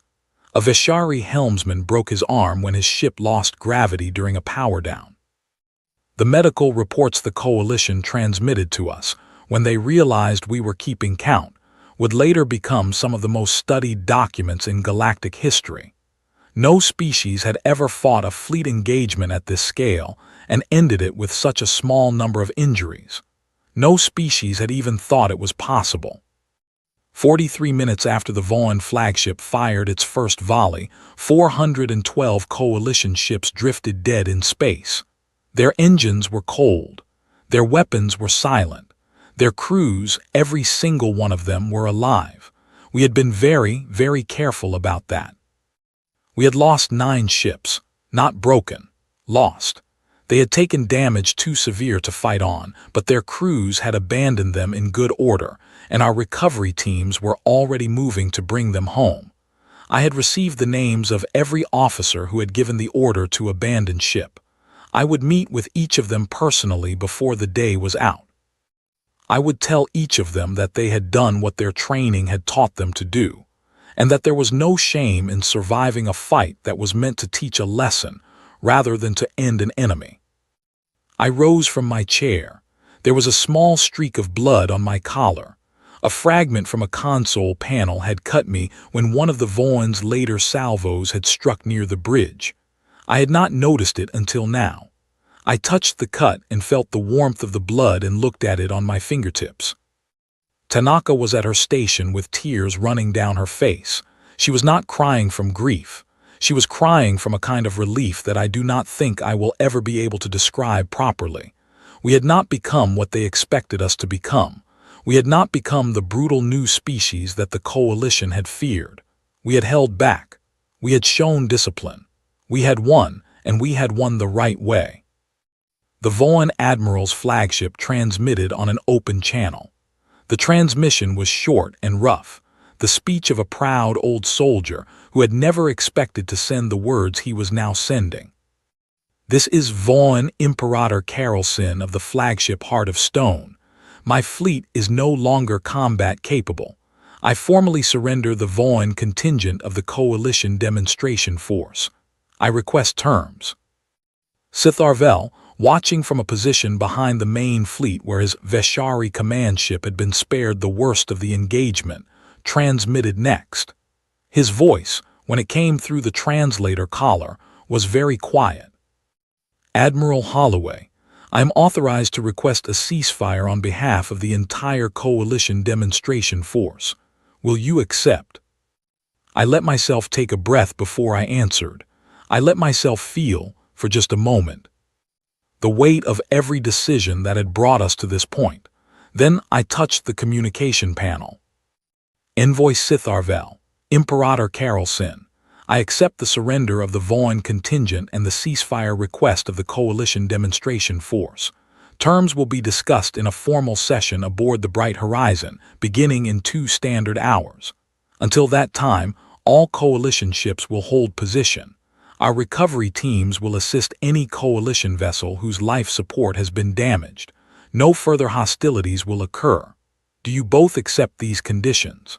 A Veshari helmsman broke his arm when his ship lost gravity during a power down. The medical reports the coalition transmitted to us, when they realized we were keeping count, would later become some of the most studied documents in galactic history. No species had ever fought a fleet engagement at this scale and ended it with such a small number of injuries. No species had even thought it was possible. 43 minutes after the Voan flagship fired its first volley, 412 coalition ships drifted dead in space. Their engines were cold. Their weapons were silent. Their crews, every single one of them, were alive. We had been very, very careful about that. We had lost 9 ships, not broken, lost. They had taken damage too severe to fight on, but their crews had abandoned them in good order, and our recovery teams were already moving to bring them home. I had received the names of every officer who had given the order to abandon ship. I would meet with each of them personally before the day was out. I would tell each of them that they had done what their training had taught them to do, and that there was no shame in surviving a fight that was meant to teach a lesson rather than to end an enemy. I rose from my chair. There was a small streak of blood on my collar. A fragment from a console panel had cut me when one of the Voan's later salvos had struck near the bridge. I had not noticed it until now. I touched the cut and felt the warmth of the blood and looked at it on my fingertips. Tanaka was at her station with tears running down her face. She was not crying from grief. She was crying from a kind of relief that I do not think I will ever be able to describe properly. We had not become what they expected us to become. We had not become the brutal new species that the coalition had feared. We had held back. We had shown discipline. We had won, and we had won the right way. The Voan Admiral's flagship transmitted on an open channel. The transmission was short and rough, the speech of a proud old soldier who had never expected to send the words he was now sending. This is Voan Imperator Carolson of the flagship Heart of Stone. My fleet is no longer combat capable. I formally surrender the Voan contingent of the Coalition Demonstration Force. I request terms. Sitharvel, watching from a position behind the main fleet where his Veshari command ship had been spared the worst of the engagement, transmitted next. His voice, when it came through the translator collar, was very quiet. Admiral Holloway, I am authorized to request a ceasefire on behalf of the entire Coalition Demonstration Force. Will you accept? I let myself take a breath before I answered. I let myself feel, for just a moment, the weight of every decision that had brought us to this point. Then I touched the communication panel. Envoy Sitharvel, Imperator Karelson, I accept the surrender of the Voin contingent and the ceasefire request of the Coalition Demonstration Force. Terms will be discussed in a formal session aboard the Bright Horizon, beginning in 2 standard hours. Until that time, all Coalition ships will hold position. Our recovery teams will assist any Coalition vessel whose life support has been damaged. No further hostilities will occur. Do you both accept these conditions?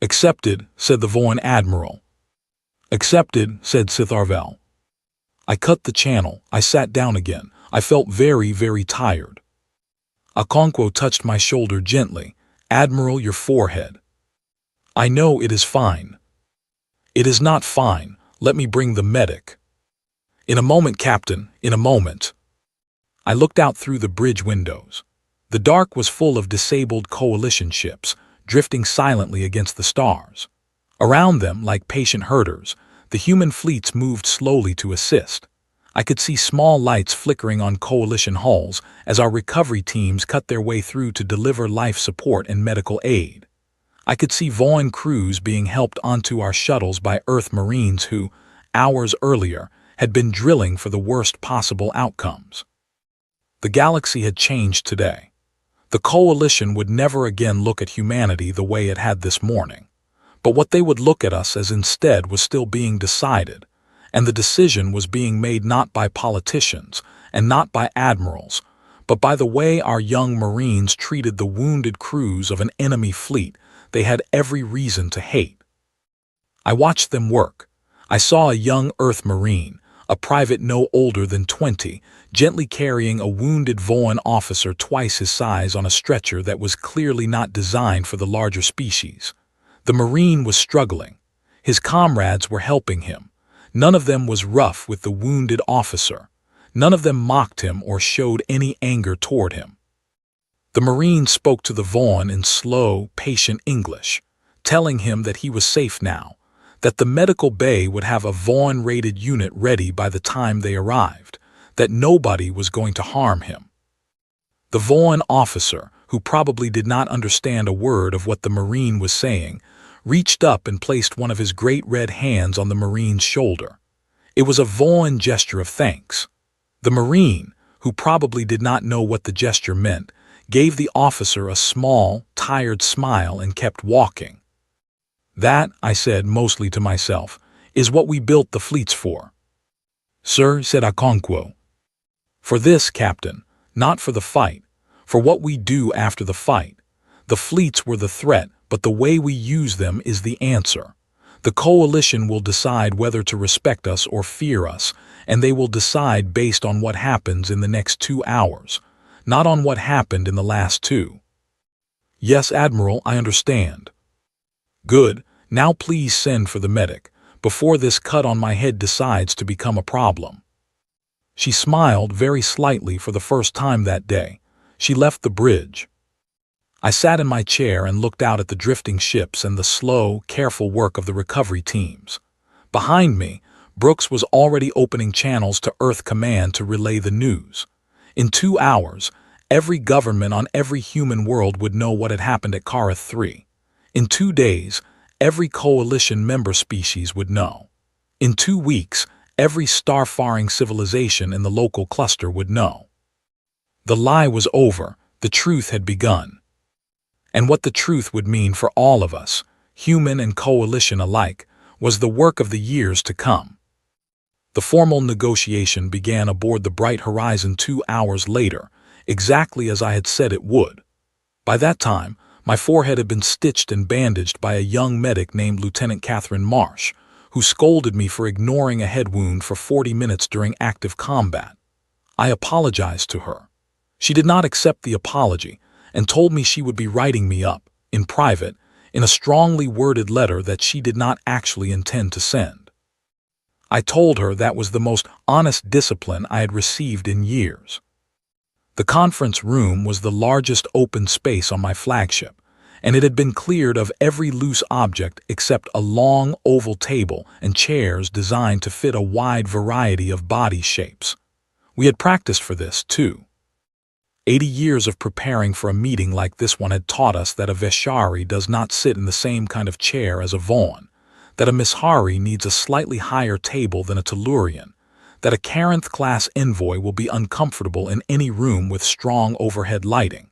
Accepted, said the Voin Admiral. Accepted, said Sitharvel. I cut the channel. I sat down again. I felt very, very tired. Okonkwo touched my shoulder gently. Admiral, your forehead. I know it is fine. It is not fine. Let me bring the medic. In a moment, Captain, in a moment. I looked out through the bridge windows. The dark was full of disabled Coalition ships, drifting silently against the stars. Around them, like patient herders, the human fleets moved slowly to assist. I could see small lights flickering on Coalition hulls as our recovery teams cut their way through to deliver life support and medical aid. I could see Voin crews being helped onto our shuttles by Earth Marines who, hours earlier, had been drilling for the worst possible outcomes. The galaxy had changed today. The Coalition would never again look at humanity the way it had this morning. But what they would look at us as instead was still being decided, and the decision was being made not by politicians and not by admirals, but by the way our young Marines treated the wounded crews of an enemy fleet they had every reason to hate. I watched them work. I saw a young Earth Marine, a private no older than 20, gently carrying a wounded Voin officer twice his size on a stretcher that was clearly not designed for the larger species. The Marine was struggling. His comrades were helping him. None of them was rough with the wounded officer. None of them mocked him or showed any anger toward him. The Marine spoke to the Voin in slow, patient English, telling him that he was safe now, that the medical bay would have a Voin-rated unit ready by the time they arrived, that nobody was going to harm him. The Voin officer, who probably did not understand a word of what the Marine was saying, reached up and placed one of his great red hands on the Marine's shoulder. It was a Voin gesture of thanks. The Marine, who probably did not know what the gesture meant, gave the officer a small, tired smile and kept walking. That, I said mostly to myself, is what we built the fleets for. Sir, said Okonkwo. For this, Captain, not for the fight, for what we do after the fight. The fleets were the threat, but the way we use them is the answer. The Coalition will decide whether to respect us or fear us, and they will decide based on what happens in the next 2 hours, not on what happened in the last 2. Yes, Admiral, I understand. Good, now please send for the medic, before this cut on my head decides to become a problem. She smiled very slightly for the first time that day. She left the bridge. I sat in my chair and looked out at the drifting ships and the slow, careful work of the recovery teams. Behind me, Brooks was already opening channels to Earth Command to relay the news. In 2 hours, every government on every human world would know what had happened at Kara 3. In 2 days, every Coalition member species would know. In 2 weeks, every star-faring civilization in the local cluster would know. The lie was over, the truth had begun. And what the truth would mean for all of us, human and Coalition alike, was the work of the years to come. The formal negotiation began aboard the Bright Horizon 2 hours later, exactly as I had said it would. By that time, my forehead had been stitched and bandaged by a young medic named Lieutenant Catherine Marsh, who scolded me for ignoring a head wound for 40 minutes during active combat. I apologized to her. She did not accept the apology, and told me she would be writing me up, in private, in a strongly worded letter that she did not actually intend to send. I told her that was the most honest discipline I had received in years. The conference room was the largest open space on my flagship, and it had been cleared of every loose object except a long oval table and chairs designed to fit a wide variety of body shapes. We had practiced for this, too. 80 years of preparing for a meeting like this one had taught us that a Veshari does not sit in the same kind of chair as a Vaughn, that a Mishari needs a slightly higher table than a Tellurian, that a Carinth-class envoy will be uncomfortable in any room with strong overhead lighting.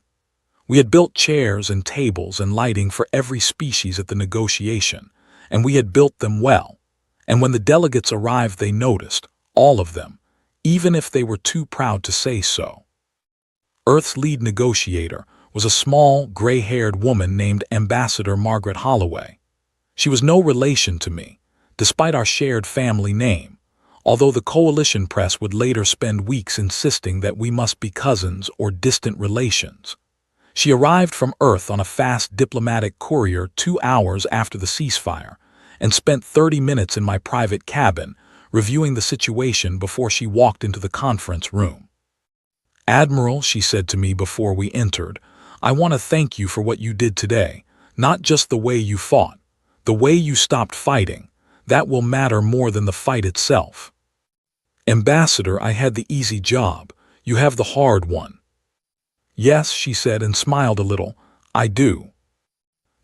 We had built chairs and tables and lighting for every species at the negotiation, and we had built them well. And when the delegates arrived, they noticed, all of them, even if they were too proud to say so. Earth's lead negotiator was a small, gray-haired woman named Ambassador Margaret Holloway. She was no relation to me, despite our shared family name, although the coalition press would later spend weeks insisting that we must be cousins or distant relations. She arrived from Earth on a fast diplomatic courier 2 hours after the ceasefire and spent 30 minutes in my private cabin reviewing the situation before she walked into the conference room. "Admiral," she said to me before we entered, "I want to thank you for what you did today, not just the way you fought, the way you stopped fighting. That will matter more than the fight itself." "Ambassador, I had the easy job. You have the hard one." "Yes," she said and smiled a little, "I do."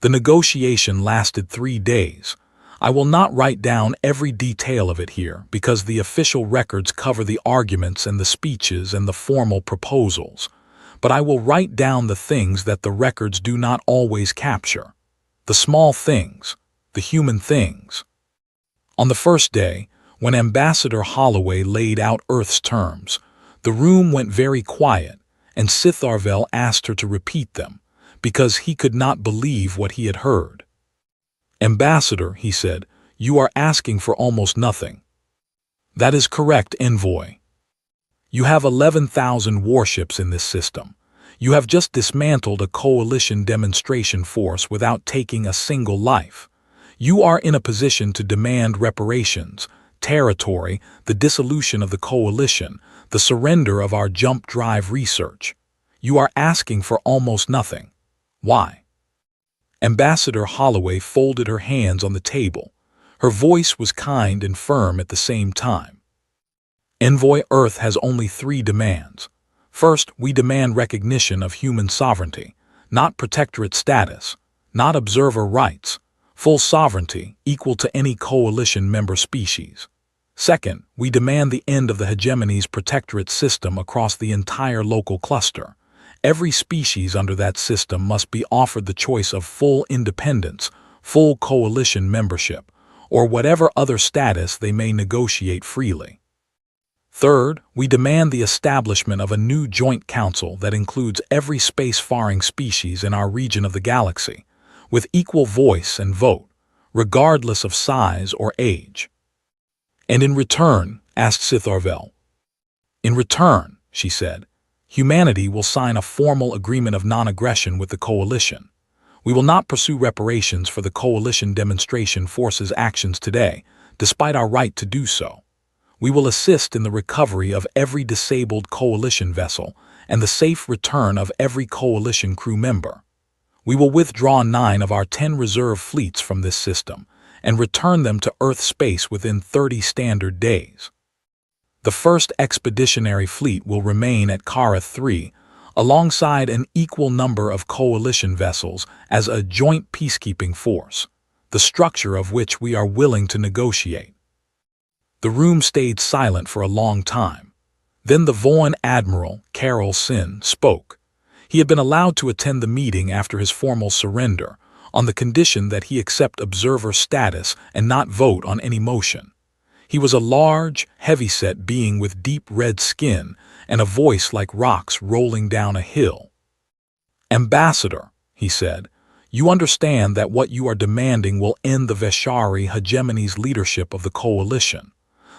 The negotiation lasted 3 days. I will not write down every detail of it here because the official records cover the arguments and the speeches and the formal proposals, but I will write down the things that the records do not always capture. The small things, the human things. On the first day, when Ambassador Holloway laid out Earth's terms, the room went very quiet, and Sitharvel asked her to repeat them, because he could not believe what he had heard. "Ambassador," he said, "you are asking for almost nothing." "That is correct, Envoy. You have 11,000 warships in this system. You have just dismantled a coalition demonstration force without taking a single life. You are in a position to demand reparations, territory, the dissolution of the coalition, the surrender of our jump drive research. You are asking for almost nothing. Why?" Ambassador Holloway folded her hands on the table. Her voice was kind and firm at the same time. "Envoy, Earth has only 3 demands. First, we demand recognition of human sovereignty, not protectorate status, not observer rights, full sovereignty equal to any coalition member species. Second, we demand the end of the hegemony's protectorate system across the entire local cluster. Every species under that system must be offered the choice of full independence, full coalition membership, or whatever other status they may negotiate freely. Third, we demand the establishment of a new joint council that includes every space-faring species in our region of the galaxy, with equal voice and vote, regardless of size or age." "And in return," asked Sitharvel. "In return," she said, "humanity will sign a formal agreement of non-aggression with the coalition. We will not pursue reparations for the coalition demonstration force's actions today, despite our right to do so. We will assist in the recovery of every disabled coalition vessel and the safe return of every coalition crew member. We will withdraw 9 of our 10 reserve fleets from this system and return them to Earth space within 30 standard days. The first expeditionary fleet will remain at Kara 3, alongside an equal number of coalition vessels as a joint peacekeeping force, the structure of which we are willing to negotiate." The room stayed silent for a long time. Then the Vaughn Admiral, Carol Sin, spoke. He had been allowed to attend the meeting after his formal surrender, on the condition that he accept observer status and not vote on any motion. He was a large, heavy-set being with deep red skin and a voice like rocks rolling down a hill. "Ambassador," he said, "you understand that what you are demanding will end the Veshari hegemony's leadership of the coalition.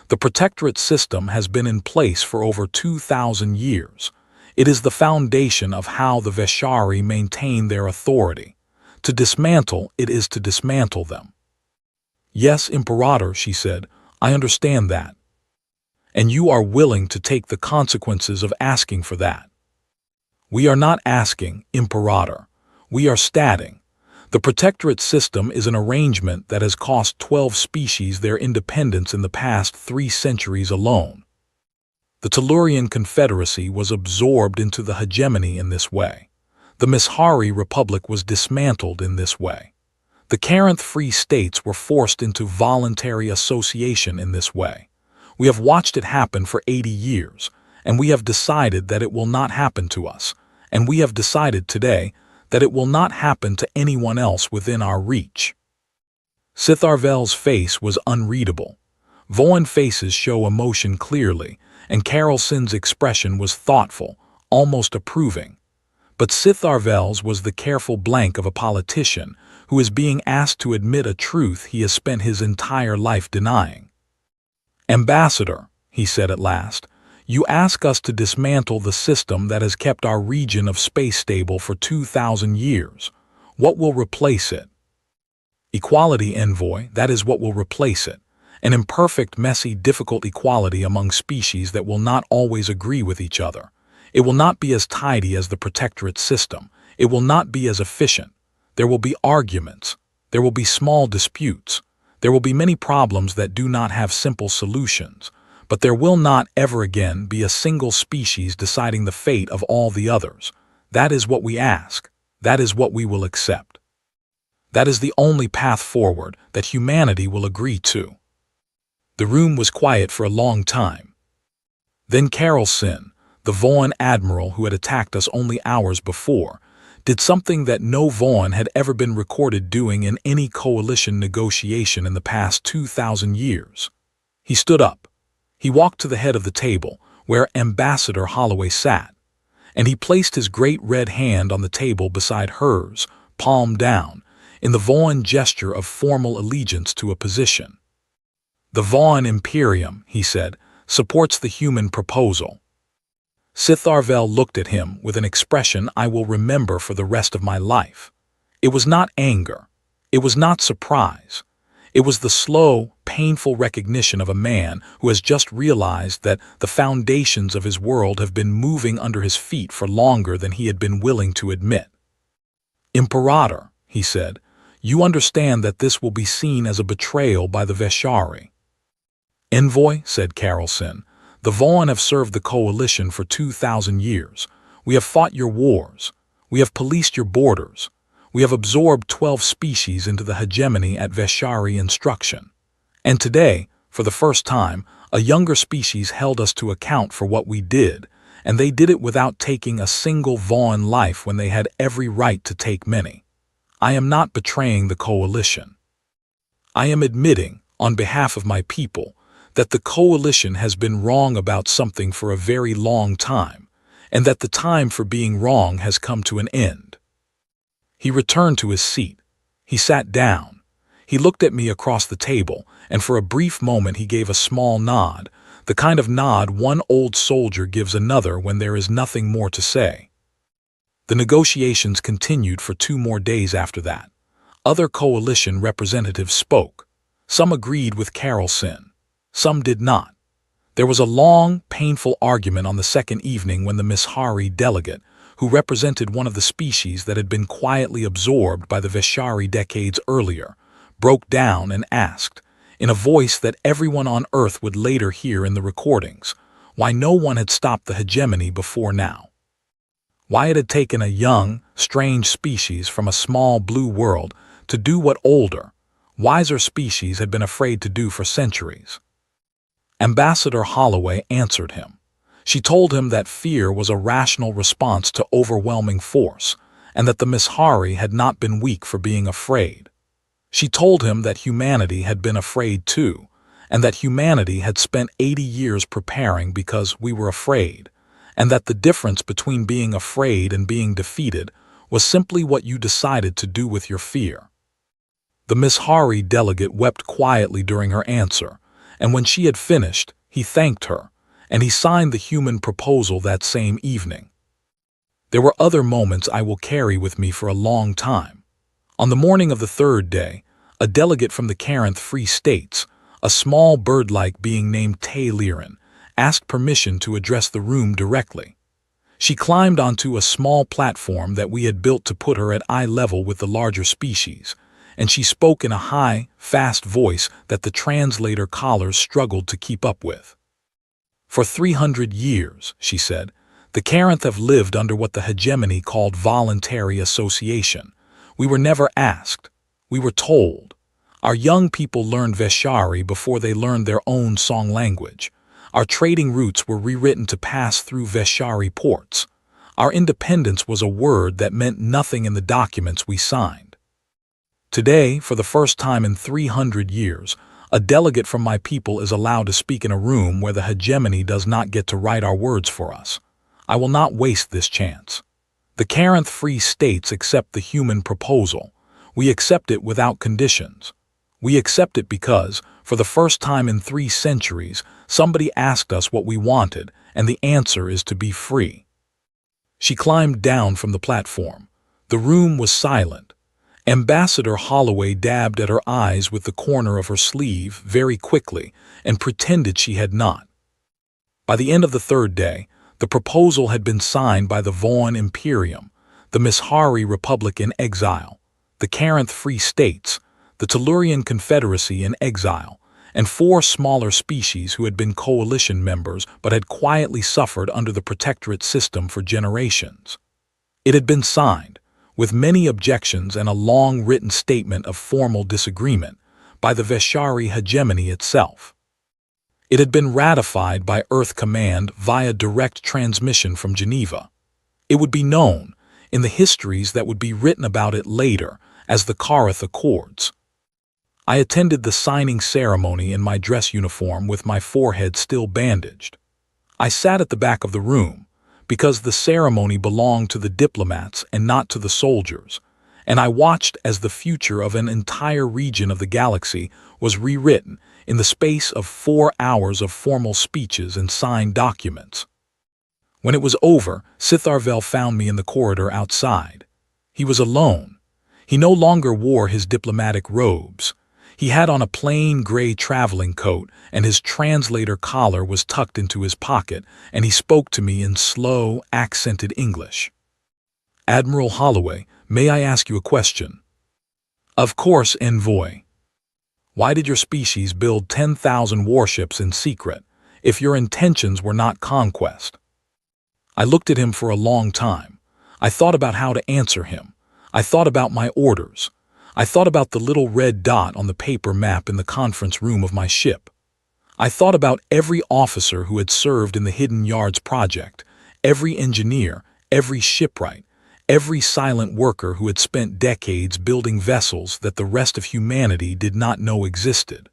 The protectorate system has been in place for over 2,000 years. It is the foundation of how the Veshari maintain their authority. To dismantle it is to dismantle them." "Yes, Imperator," she said, "I understand that. And you are willing to take the consequences of asking for that." "We are not asking, Imperator. We are statting. The protectorate system is an arrangement that has cost 12 species their independence in the past 3 centuries alone." The Tellurian Confederacy was absorbed into the hegemony in this way. The Mishari Republic was dismantled in this way. The Carinth Free States were forced into voluntary association in this way. We have watched it happen for 80 years, and we have decided that it will not happen to us, and we have decided today that it will not happen to anyone else within our reach. Sitharvel's face was unreadable. Voan faces show emotion clearly, and Carolson's expression was thoughtful, almost approving. But Sitharvel's was the careful blank of a politician who is being asked to admit a truth he has spent his entire life denying. "Ambassador," he said at last, "you ask us to dismantle the system that has kept our region of space stable for 2,000 years. What will replace it?" "Equality, envoy, that is what will replace it. An imperfect, messy, difficult equality among species that will not always agree with each other. It will not be as tidy as the protectorate system. It will not be as efficient. There will be arguments. There will be small disputes. There will be many problems that do not have simple solutions. But there will not ever again be a single species deciding the fate of all the others. That is what we ask. That is what we will accept. That is the only path forward that humanity will agree to." The room was quiet for a long time. Then Carolson, the Voan admiral who had attacked us only hours before, did something that no Voan had ever been recorded doing in any coalition negotiation in the past 2,000 years. He stood up. He walked to the head of the table, where Ambassador Holloway sat, and he placed his great red hand on the table beside hers, palm down, in the Voan gesture of formal allegiance to a position. "The Voan Imperium," he said, "supports the human proposal." Sitharvel looked at him with an expression I will remember for the rest of my life. It was not anger. It was not surprise. It was the slow, painful recognition of a man who has just realized that the foundations of his world have been moving under his feet for longer than he had been willing to admit. "Imperator," he said, "you understand that this will be seen as a betrayal by the Veshari." "Envoy," said Carolson, "the Voan have served the coalition for 2,000 years. We have fought your wars. We have policed your borders. We have absorbed 12 species into the hegemony at Veshari instruction. And today, for the first time, a younger species held us to account for what we did, and they did it without taking a single Voan life when they had every right to take many. I am not betraying the coalition. I am admitting, on behalf of my people, that the coalition has been wrong about something for a very long time, and that the time for being wrong has come to an end." He returned to his seat. He sat down. He looked at me across the table, and for a brief moment he gave a small nod, the kind of nod one old soldier gives another when there is nothing more to say. The negotiations continued for 2 more days after that. Other coalition representatives spoke. Some agreed with Carolson. Some did not. There was a long, painful argument on the second evening when the Mishari delegate, who represented one of the species that had been quietly absorbed by the Veshari decades earlier, broke down and asked, in a voice that everyone on Earth would later hear in the recordings, why no one had stopped the hegemony before now. Why it had taken a young, strange species from a small blue world to do what older, wiser species had been afraid to do for centuries. Ambassador Holloway answered him. She told him that fear was a rational response to overwhelming force, and that the Mishari had not been weak for being afraid. She told him that humanity had been afraid too, and that humanity had spent 80 years preparing because we were afraid, and that the difference between being afraid and being defeated was simply what you decided to do with your fear. The Mishari delegate wept quietly during her answer, and when she had finished, he thanked her, and he signed the human proposal that same evening. There were other moments I will carry with me for a long time. On the morning of the 3rd day, a delegate from the Carinth Free States, a small bird-like being named Tayliran, asked permission to address the room directly. She climbed onto a small platform that we had built to put her at eye level with the larger species, and she spoke in a high, fast voice that the translator collars struggled to keep up with. For 300 years, she said, the Carinth have lived under what the hegemony called voluntary association. We were never asked. We were told. Our young people learned Veshari before they learned their own song language. Our trading routes were rewritten to pass through Veshari ports. Our independence was a word that meant nothing in the documents we signed. Today, for the first time in 300 years, a delegate from my people is allowed to speak in a room where the hegemony does not get to write our words for us. I will not waste this chance. The Carinth Free States accept the human proposal. We accept it without conditions. We accept it because, for the first time in 3 centuries, somebody asked us what we wanted, and the answer is to be free. She climbed down from the platform. The room was silent. Ambassador Holloway dabbed at her eyes with the corner of her sleeve very quickly and pretended she had not. By the end of the 3rd day, the proposal had been signed by the Vaughan Imperium, the Mishari Republic in exile, the Carinth Free States, the Tellurian Confederacy in exile, and 4 smaller species who had been coalition members but had quietly suffered under the protectorate system for generations. It had been signed, with many objections and a long written statement of formal disagreement, by the Veshari hegemony itself. It had been ratified by Earth Command via direct transmission from Geneva. It would be known, in the histories that would be written about it later, as the Carinth Accords. I attended the signing ceremony in my dress uniform with my forehead still bandaged. I sat at the back of the room, because the ceremony belonged to the diplomats and not to the soldiers, and I watched as the future of an entire region of the galaxy was rewritten in the space of 4 hours of formal speeches and signed documents. When it was over, Sitharvel found me in the corridor outside. He was alone. He no longer wore his diplomatic robes. He had on a plain gray traveling coat, and his translator collar was tucked into his pocket, and he spoke to me in slow, accented English. "Admiral Holloway, may I ask you a question?" "Of course, Envoy." "Why did your species build 10,000 warships in secret, if your intentions were not conquest?" I looked at him for a long time. I thought about how to answer him. I thought about my orders. I thought about the little red dot on the paper map in the conference room of my ship. I thought about every officer who had served in the Hidden Yards project, every engineer, every shipwright, every silent worker who had spent decades building vessels that the rest of humanity did not know existed.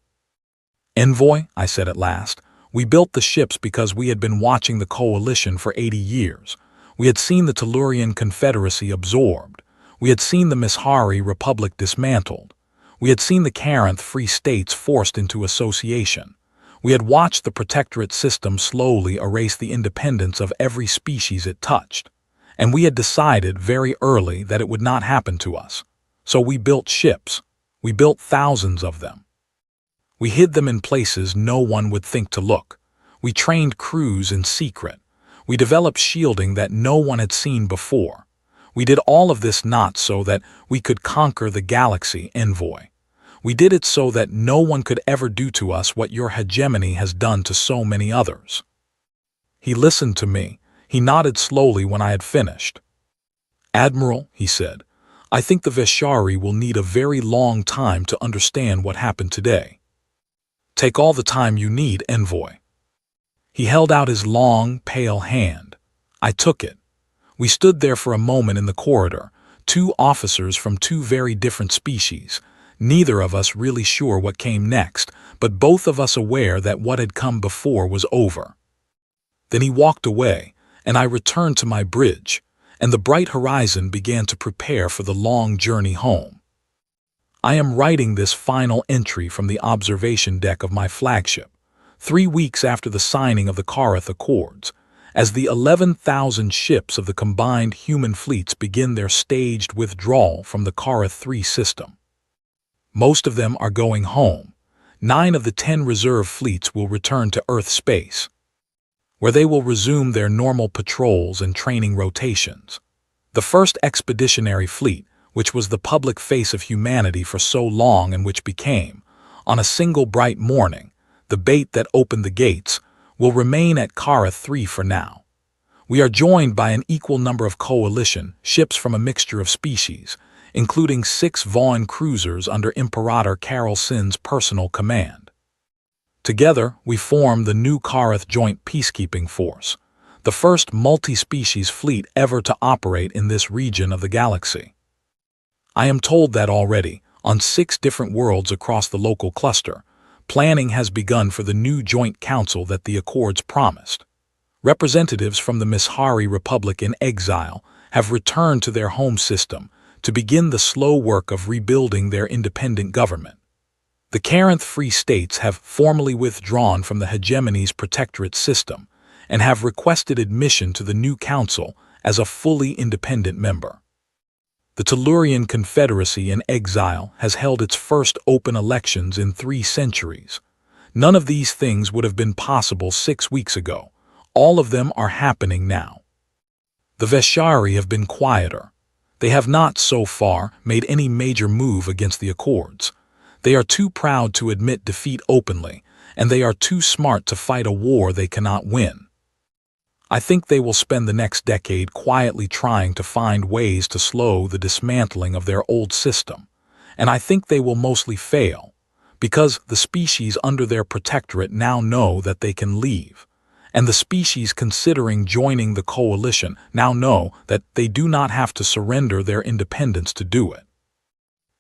"Envoy," I said at last, "we built the ships because we had been watching the coalition for 80 years. We had seen the Tellurian Confederacy absorbed. We had seen the Mishari Republic dismantled. We had seen the Carinth Free States forced into association. We had watched the protectorate system slowly erase the independence of every species it touched. And we had decided very early that it would not happen to us. So we built ships. We built thousands of them. We hid them in places no one would think to look. We trained crews in secret. We developed shielding that no one had seen before. We did all of this not so that we could conquer the galaxy, Envoy. We did it so that no one could ever do to us what your hegemony has done to so many others." He listened to me. He nodded slowly when I had finished. "Admiral," he said, "I think the Veshari will need a very long time to understand what happened today." "Take all the time you need, Envoy." He held out his long, pale hand. I took it. We stood there for a moment in the corridor, 2 officers from 2 very different species, neither of us really sure what came next, but both of us aware that what had come before was over. Then he walked away, and I returned to my bridge, and the bright horizon began to prepare for the long journey home. I am writing this final entry from the observation deck of my flagship, 3 weeks after the signing of the Carinth Accords, as the 11,000 ships of the combined human fleets begin their staged withdrawal from the Carinth 3 system. Most of them are going home. 9 of the 10 reserve fleets will return to Earth space, where they will resume their normal patrols and training rotations. The first expeditionary fleet, which was the public face of humanity for so long and which became, on a single bright morning, the bait that opened the gates, will remain at Kara 3 for now. We are joined by an equal number of coalition ships from a mixture of species, including 6 Vaughn cruisers under Imperator Carol Sin's personal command. Together, we form the new Karath Joint Peacekeeping Force, the first multi-species fleet ever to operate in this region of the galaxy. I am told that already, on 6 different worlds across the local cluster, planning has begun for the new joint council that the Accords promised. Representatives from the Mishari Republic in exile have returned to their home system to begin the slow work of rebuilding their independent government. The Carinth Free States have formally withdrawn from the hegemony's protectorate system and have requested admission to the new council as a fully independent member. The Tellurian Confederacy in exile has held its first open elections in 3 centuries. None of these things would have been possible 6 weeks ago. All of them are happening now. The Veshari have been quieter. They have not, so far, made any major move against the Accords. They are too proud to admit defeat openly, and they are too smart to fight a war they cannot win. I think they will spend the next decade quietly trying to find ways to slow the dismantling of their old system, and I think they will mostly fail, because the species under their protectorate now know that they can leave, and the species considering joining the coalition now know that they do not have to surrender their independence to do it.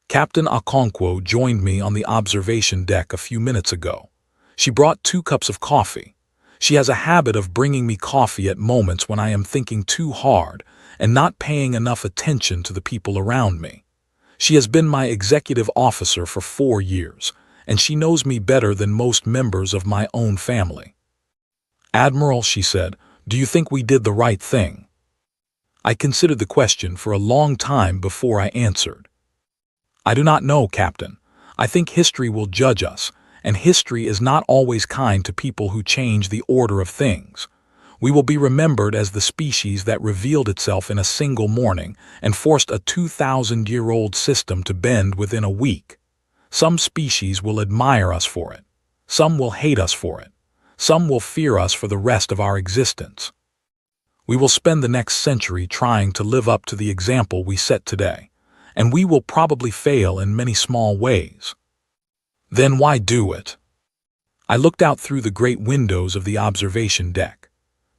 Captain Okonkwo joined me on the observation deck a few minutes ago. She brought 2 cups of coffee. She has a habit of bringing me coffee at moments when I am thinking too hard and not paying enough attention to the people around me. She has been my executive officer for 4 years, and she knows me better than most members of my own family. "Admiral," she said, "do you think we did the right thing?" I considered the question for a long time before I answered. "I do not know, Captain. I think history will judge us, and history is not always kind to people who change the order of things. We will be remembered as the species that revealed itself in a single morning and forced a 2,000-year-old system to bend within a week. Some species will admire us for it. Some will hate us for it. Some will fear us for the rest of our existence. We will spend the next century trying to live up to the example we set today, and we will probably fail in many small ways. Then why do it?" I looked out through the great windows of the observation deck.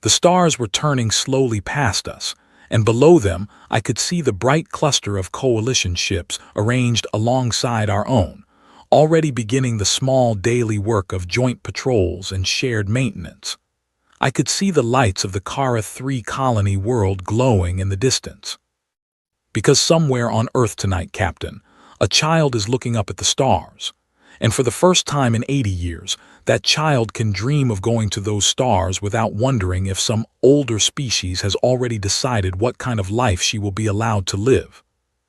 The stars were turning slowly past us, and below them I could see the bright cluster of coalition ships arranged alongside our own, already beginning the small daily work of joint patrols and shared maintenance. I could see the lights of the Kara 3 colony world glowing in the distance. Because somewhere on Earth tonight, Captain, a child is looking up at the stars, and for the first time in 80 years, that child can dream of going to those stars without wondering if some older species has already decided what kind of life she will be allowed to live.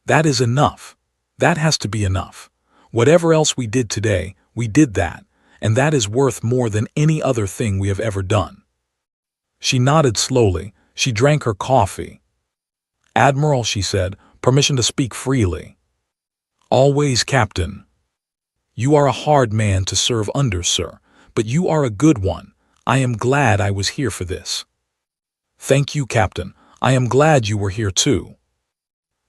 That is enough. That has to be enough. Whatever else we did today, we did that, and that is worth more than any other thing we have ever done. She nodded slowly. She drank her coffee. "Admiral," she said, "permission to speak freely." "Always, Captain." "You are a hard man to serve under, sir, but you are a good one. I am glad I was here for this." "Thank you, Captain. I am glad you were here too."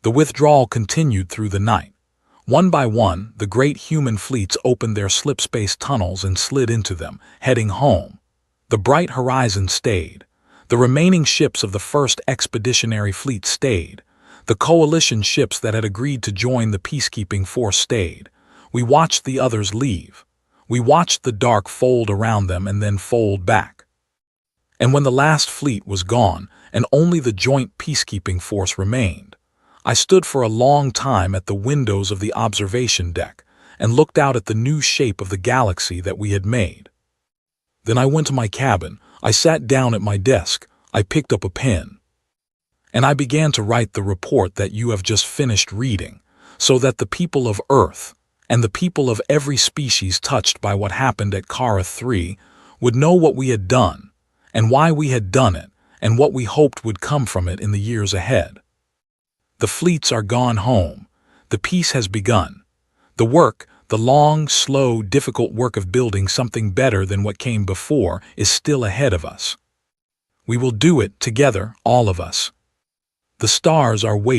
The withdrawal continued through the night. One by one, the great human fleets opened their slipspace tunnels and slid into them, heading home. The bright horizon stayed. The remaining ships of the first expeditionary fleet stayed. The coalition ships that had agreed to join the peacekeeping force stayed. We watched the others leave. We watched the dark fold around them and then fold back. And when the last fleet was gone and only the joint peacekeeping force remained, I stood for a long time at the windows of the observation deck and looked out at the new shape of the galaxy that we had made. Then I went to my cabin. I sat down at my desk. I picked up a pen. And I began to write the report that you have just finished reading, so that the people of Earth and the people of every species touched by what happened at Kara 3 would know what we had done, and why we had done it, and what we hoped would come from it in the years ahead. The fleets are gone home. The peace has begun. The work, The long, slow, difficult work of building something better than what came before is still ahead of us. We will do it together, all of us. The stars are waiting.